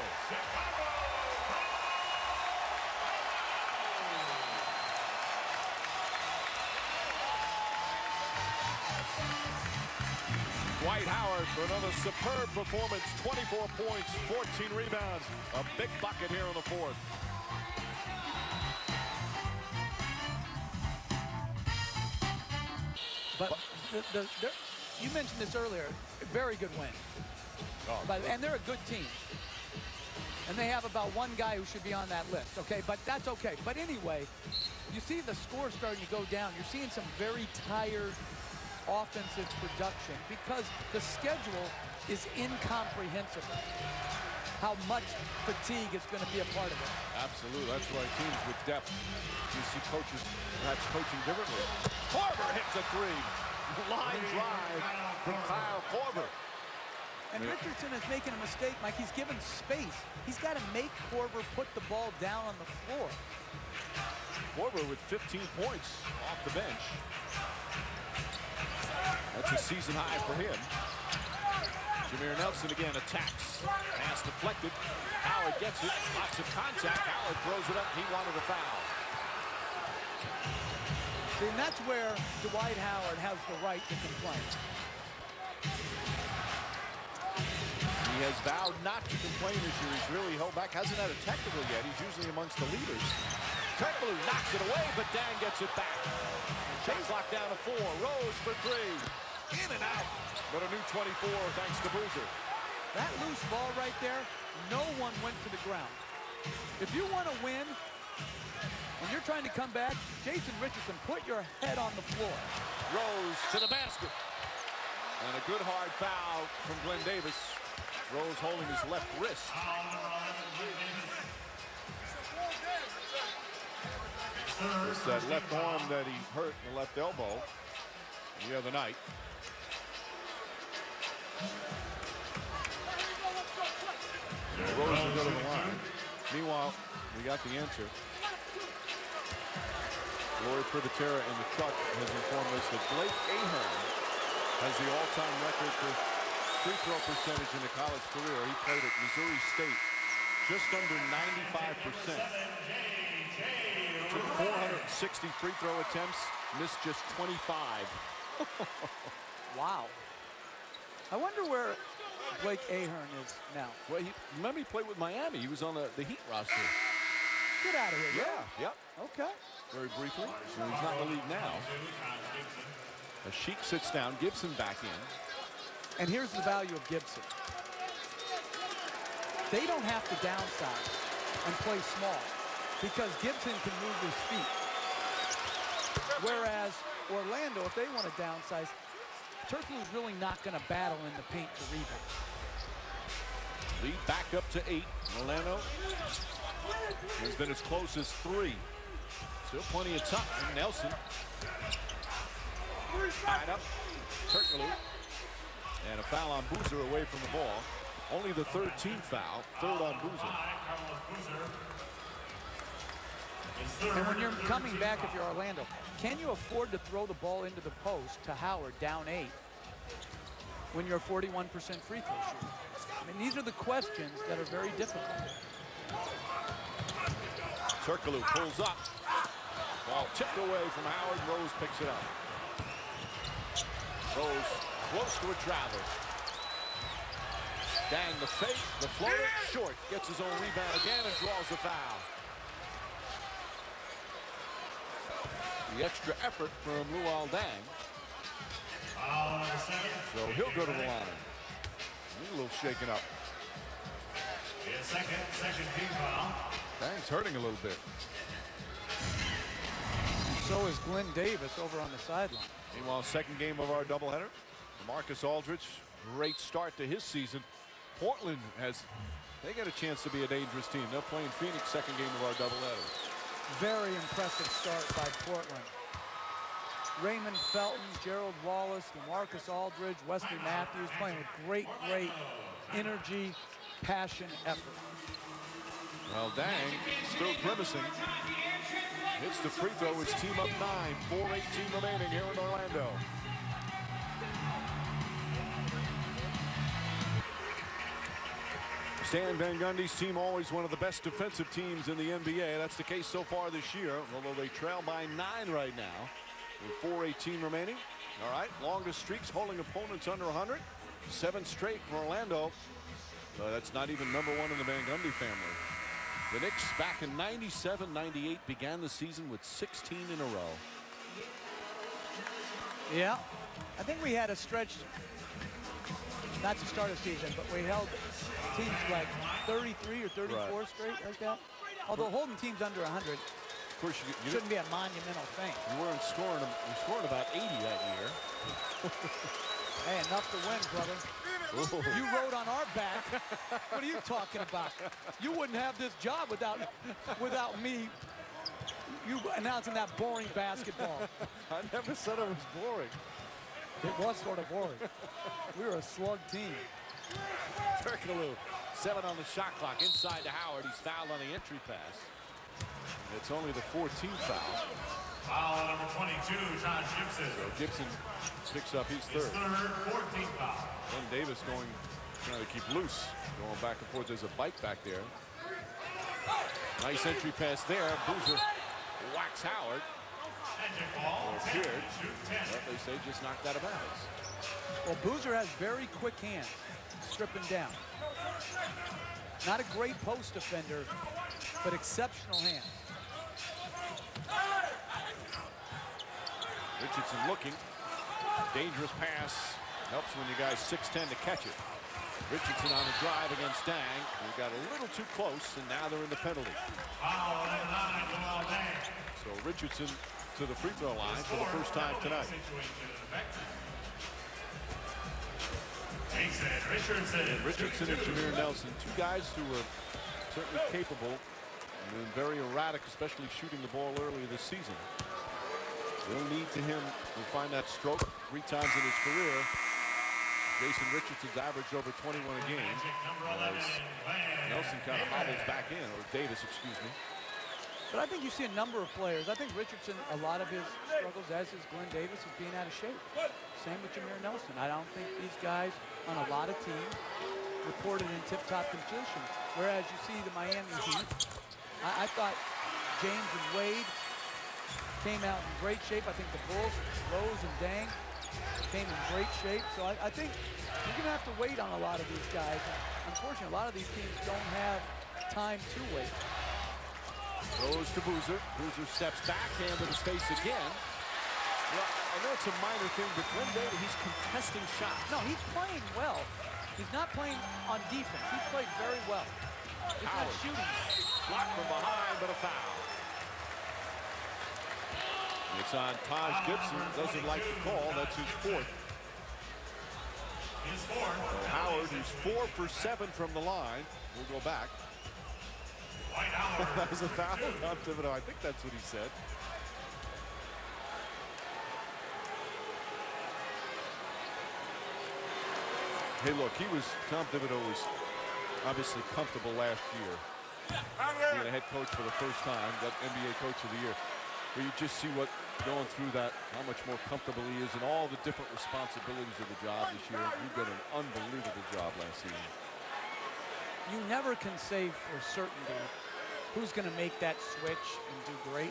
Dwight Howard for another superb performance. 24 points, 14 rebounds. A big bucket here in the fourth. But you mentioned this earlier. Very good win. And they're a good team. And they have about one guy who should be on that list, okay? But that's okay. But anyway, you see the score starting to go down. You're seeing some very tired offensive production because the schedule is incomprehensible. How much fatigue is going to be a part of it. Absolutely. That's why teams with depth, you see coaches perhaps coaching differently. Korver hits a 3. Line drive from Kyle Korver. And Richardson is making a mistake, Mike. He's given space. He's got to make Korver put the ball down on the floor. Korver with 15 points off the bench. That's a season high for him. Jameer Nelson again attacks. Pass deflected. Howard gets it. Lots of contact. Howard throws it up. He wanted a foul. See, and that's where Dwight Howard has the right to complain. He has vowed not to complain this year. He's really held back. Hasn't had a technical yet. He's usually amongst the leaders. Turkoglu knocks it away, but Dan gets it back. Shot clock down to 4. Rose for 3. In and out. But a new 24 thanks to Boozer. That loose ball right there, no one went to the ground. If you want to win and you're trying to come back, Jason Richardson, put your head on the floor. Rose to the basket. And a good hard foul from Glenn Davis. Rose holding his left wrist. It's that left arm that he hurt in the left elbow the other night. Rose will go to the line. Meanwhile, we got the answer. Lori Privatera in the truck has informed us that Blake Ahern has the all-time record for free throw percentage in a college career. He played at Missouri State, just under 95%. Took 460 free throw attempts, missed just 25. Wow. I wonder where Blake Ahern is now. Well, remember he played with Miami. He was on the Heat roster. Get out of here. Yeah. Yep. Okay. Very briefly. So he's not in the league now. As Sheik sits down, Gibson back in. And here's the value of Gibson. They don't have to downsize and play small because Gibson can move his feet. Whereas Orlando, if they want to downsize, Turkoglu's really not going to battle in the paint for rebounds. Lead back up to 8. Orlando has been as close as 3. Still plenty of time. Nelson tied up. Turkoglu. And a foul on Boozer away from the ball. Only the third team foul. Third on Boozer. And when you're coming back, if you're Orlando, can you afford to throw the ball into the post to Howard down 8 when you're a 41% free throw shooter? I mean, these are the questions that are very difficult. Turkoglu pulls up. Ball tipped away from Howard. Rose picks it up. Rose close to a travel. Dang, the fake, the floater, short. Gets his own rebound again and draws the foul. The extra effort from Luol Deng. So he'll go to the line. He's a little shaken up. Second team foul. Deng's hurting a little bit. So is Glenn Davis over on the sideline. Meanwhile, second game of our doubleheader. Marcus Aldridge, great start to his season. Portland they get a chance to be a dangerous team. They're playing Phoenix, second game of our doubleheader. Very impressive start by Portland. Raymond Felton, Gerald Wallace, Marcus Aldridge, Wesley Matthews playing with great energy, passion, effort. Well, Deng still grimacing. Hits the free throw. His team up 9. 4:18 remaining here in Orlando. Stan Van Gundy's team always one of the best defensive teams in the NBA. That's the case so far this year, although they trail by 9 right now with 4:18 remaining. All right, longest streaks holding opponents under 100. 7 straight for Orlando. That's not even number 1 in the Van Gundy family. The Knicks back in 97-98 began the season with 16 in a row. Yeah, I think we had a stretch, not to start a season, but we held teams like 33 or 34 straight like that. Although holding teams under 100 Of course, you shouldn't be a monumental thing. You weren't scoring them. You scored about 80 that year. Hey, enough to win, brother. Ooh. You rode on our back. What are you talking about? You wouldn't have this job without me. You announcing that boring basketball. I never said it was boring. It was sort of boring. We were a slug team. Turkoglu, 7 on the shot clock. Inside to Howard. He's fouled on the entry pass. It's only the 14th foul. Foul number 22, Josh Gibson. So Gibson picks up his third. 14th foul. Glenn Davis trying to keep loose. Going back and forth. There's a bike back there. Nice entry pass there. Boozer whacks Howard. Appeared. But they say just knocked out of bounds. Well, Boozer has very quick hands. Stripping down. Not a great post defender, but exceptional hands. Richardson looking. Dangerous pass. Helps when you guys 6'10" to catch it. Richardson on the drive against Deng. We got a little too close, and now they're in the penalty. Foul number 9, Luol Deng. So Richardson to the free throw line for the first time tonight. Mason Richardson. Richardson and Jameer Nelson, two guys who are certainly capable and very erratic, especially shooting the ball early this season. They'll need to him to find that stroke 3 times in his career. Jason Richardson's averaged over 21 a game. As Nelson kind of hobbles back in, or Davis, excuse me. But I think you see a number of players. I think Richardson, a lot of his struggles, as is Glenn Davis, is being out of shape. Same with Jameer Nelson. I don't think these guys on a lot of teams reported in tip-top condition. Whereas you see the Miami Heat, I thought James and Wade came out in great shape. I think the Bulls, Rose and Dang, came in great shape. So I think you're going to have to wait on a lot of these guys. Unfortunately, a lot of these teams don't have time to wait. Goes to Boozer. Boozer steps back, hand to his face again. Well, I know it's a minor thing, but Glenn Davis, he's contesting shots. No, he's playing well. He's not playing on defense. He's played very well. He's not shooting. Blocked from behind, but a foul. It's on Taj Gibson. Doesn't like the call. That's his 4th. So Howard, who's 4 for 7 from the line, will go back. That was a foul. Tom Thibodeau, I think that's what he said. Hey, look, Tom Thibodeau was obviously comfortable last year. Being a head coach for the first time, got NBA Coach of the Year. Where you just see what going through that, how much more comfortable he is, and all the different responsibilities of the job this year. You did an unbelievable job last season. You never can say for certainty who's going to make that switch and do great.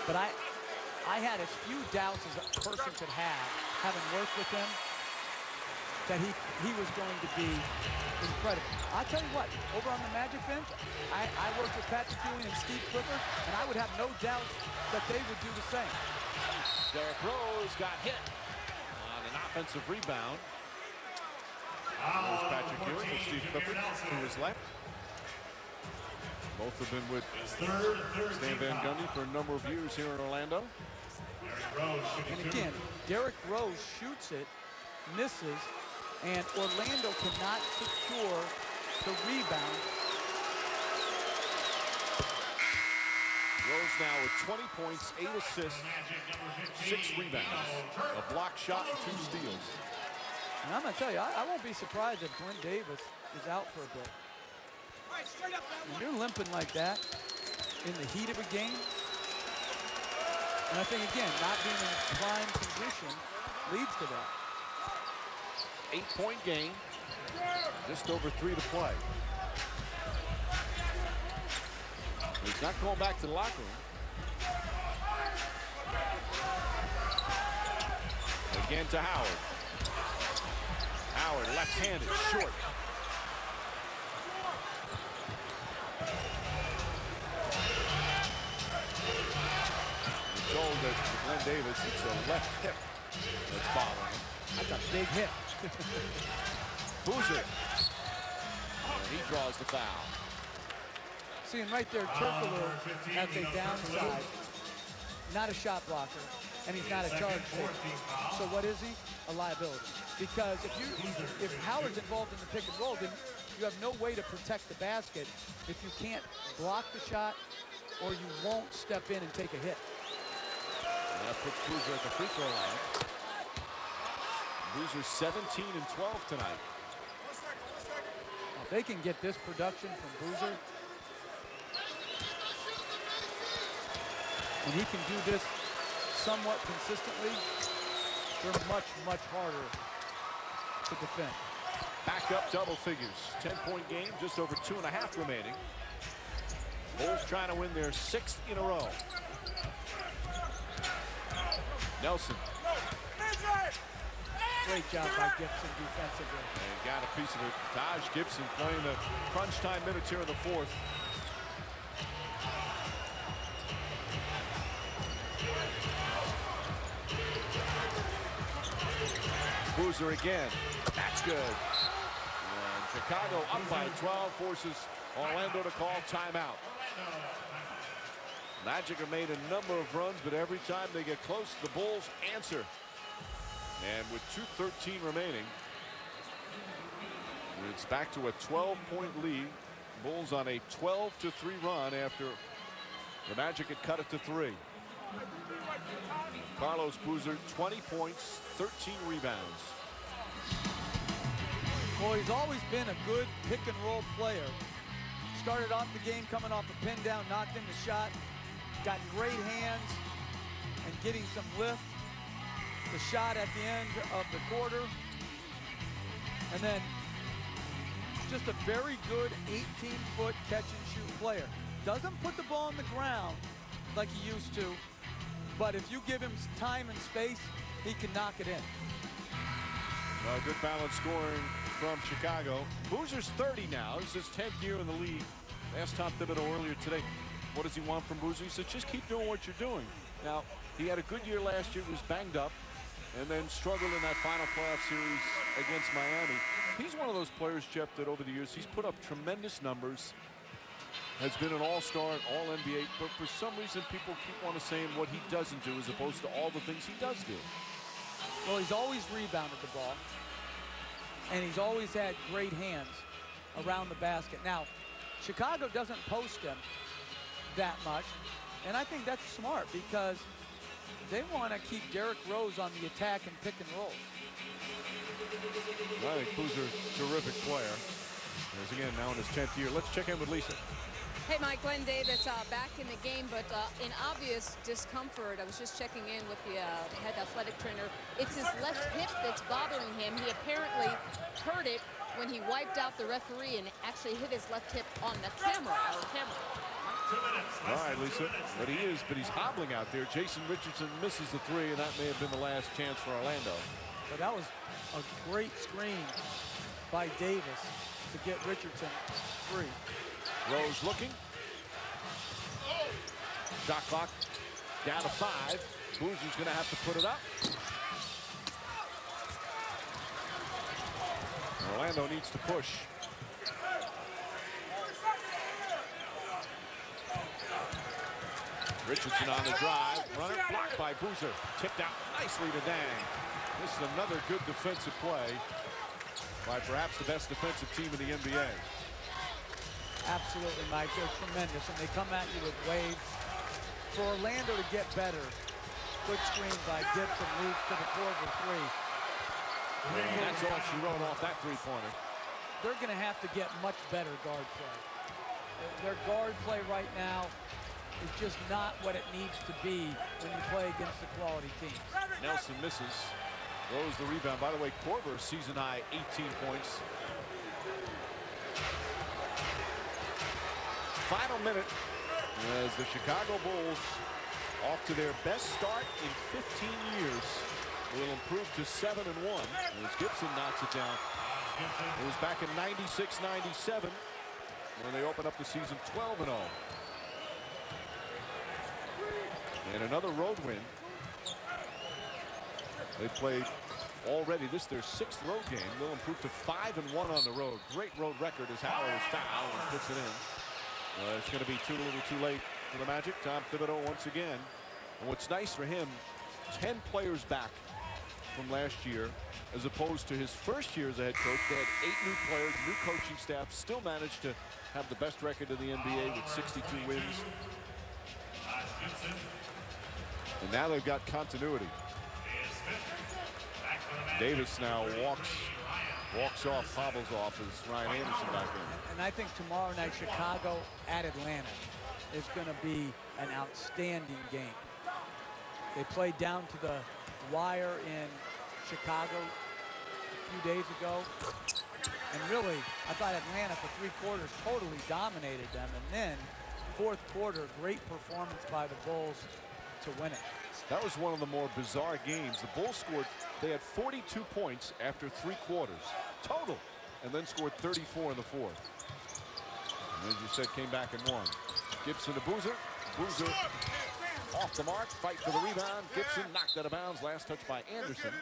But I had as few doubts as a person could have, having worked with him, that he was going to be incredible. I'll tell you what, over on the Magic bench, I worked with Patrick Ewing and Steve Clifford, and I would have no doubts that they would do the same. Derrick Rose got hit on an offensive rebound. There's Patrick Ewing and Steve Clifford to his left. Both have been with Stan Van Gundy for a number of years here in Orlando. And again, Derrick Rose shoots it, misses, and Orlando cannot secure the rebound. Rose now with 20 points, 8 assists, 6 rebounds, a block shot, and 2 steals. And I'm going to tell you, I won't be surprised if Glenn Davis is out for a bit. When you're limping like that in the heat of a game, and I think, again, not being in prime condition leads to that. 8-point game, just over 3 to play. He's not going back to the locker room. Again to Howard. Howard left-handed, short. We're told that Glenn Davis, it's a left hip that's bothering him. That's a big hit. Boozer. He draws the foul. Seeing right there, Turkoglu has a downside, not a shot blocker, and he's not a charge taker. So what is he? A liability. Because if Howard's involved in the pick and roll, then you have no way to protect the basket if you can't block the shot or you won't step in and take a hit. And that puts Boozer at the free throw line. Boozer 17 and 12 tonight. If they can get this production from Boozer, and he can do this somewhat consistently, they're much, much harder to defend. Back up double figures. 10-point game, just over 2.5 remaining. Bulls trying to win their 6th in a row. Nelson. Great job by Gibson defensively. And got a piece of it. Taj Gibson playing the crunch time minutes here in the 4th. Boozer again. That's good. And Chicago up by 12 forces Orlando to call timeout. Magic have made a number of runs, but every time they get close, the Bulls answer. And with 2:13 remaining, It's back to a 12-point lead. Bulls on a 12-3 run after the Magic had cut it to 3. Carlos Boozer, 20 points, 13 rebounds. Well, he's always been a good pick-and-roll player. Started off the game coming off a pin down, knocked in the shot, got great hands and getting some lift. The shot at the end of the quarter. And then just a very good 18-foot catch-and-shoot player. Doesn't put the ball on the ground like he used to, but if you give him time and space, he can knock it in. Good balanced scoring from Chicago. Boozer's 30 now. This is his 10th year in the league. Asked Tom Thibodeau earlier today, what does he want from Boozer? He said, just keep doing what you're doing. Now, he had a good year last year, was banged up, and then struggled in that final playoff series against Miami. He's one of those players, Jeff, that over the years, he's put up tremendous numbers, has been an all-star, all-NBA, but for some reason, people keep on saying what he doesn't do as opposed to all the things he does do. Well, he's always rebounded the ball, and he's always had great hands around the basket. Now, Chicago doesn't post him that much, and I think that's smart because they want to keep Derrick Rose on the attack and pick and roll. I think Boozer, terrific player. As again, now in his 10th year. Let's check in with Lisa. Hey, Mike, Glenn Davis back in the game, but in obvious discomfort. I was just checking in with the head athletic trainer. It's his left hip that's bothering him. He apparently hurt it when he wiped out the referee and actually hit his left hip on the camera, our camera. All right, Lisa, but he's hobbling out there. Jason Richardson misses the 3, and that may have been the last chance for Orlando. But that was a great screen by Davis to get Richardson free. Rose looking. Shot clock down to 5. Boozer's going to have to put it up. Orlando needs to push. Richardson on the drive. Runner blocked by Boozer. Tipped out nicely to Dang. This is another good defensive play by perhaps the best defensive team in the NBA. Absolutely, Mike. They're tremendous, and they come at you with waves. For Orlando to get better, good screen by Gibson leads to the Korver 3. And that's all she wrote off that three-pointer. They're going to have to get much better guard play. Their guard play right now is just not what it needs to be when you play against the quality teams. Nelson misses. Rose the rebound. By the way, Korver, season high, 18 points. Final minute as the Chicago Bulls, off to their best start in 15 years, will improve to 7-1 as Gibson knocks it down. It was back in 96-97 when they opened up the season 12-0. And another road win. They played already, this their 6th road game. They'll improve to 5-1 on the road. Great road record as Howard is fouled and puts it in. It's going to be too little too late for the Magic. Tom Thibodeau once again. And what's nice for him, 10 players back from last year, as opposed to his first year as a head coach. They had 8 new players, new coaching staff, still managed to have the best record in the NBA with 62 wins. And now they've got continuity. Davis now walks off, hobbles off as Ryan Anderson back in. And I think tomorrow night, Chicago at Atlanta is going to be an outstanding game. They played down to the wire in Chicago a few days ago. And really, I thought Atlanta for 3 quarters totally dominated them. And then, 4th quarter, great performance by the Bulls to win it. That was one of the more bizarre games. The Bulls scored, they had 42 points after 3 quarters total, and then scored 34 in the 4th. And as you said, came back and won. Gibson to Boozer. Boozer off the mark, fight for the rebound. Gibson knocked out of bounds. Last touch by Anderson.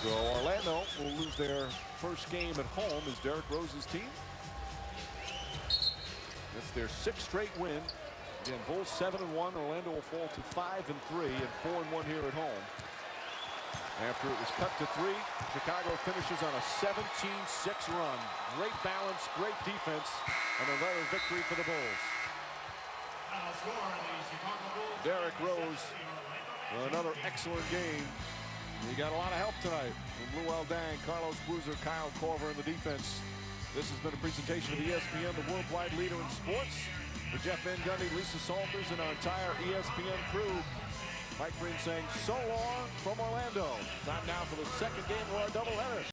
So Orlando will lose their first game at home as Derrick Rose's team. It's their 6th straight win Again, Bulls 7-1. Orlando will fall to 5-3 and 4-1 here at home. After it was cut to 3, Chicago finishes on a 17-6 run. Great balance, great defense, and another victory for the Bulls. Derrick Rose, another excellent game. He got a lot of help tonight from Luol Deng, Carlos Boozer, Kyle Korver in the defense. This has been a presentation of ESPN, the worldwide leader in sports. For Jeff Van Gundy, Lisa Salters, and our entire ESPN crew, Mike Green saying so long from Orlando. Time now for the second game of our doubleheader.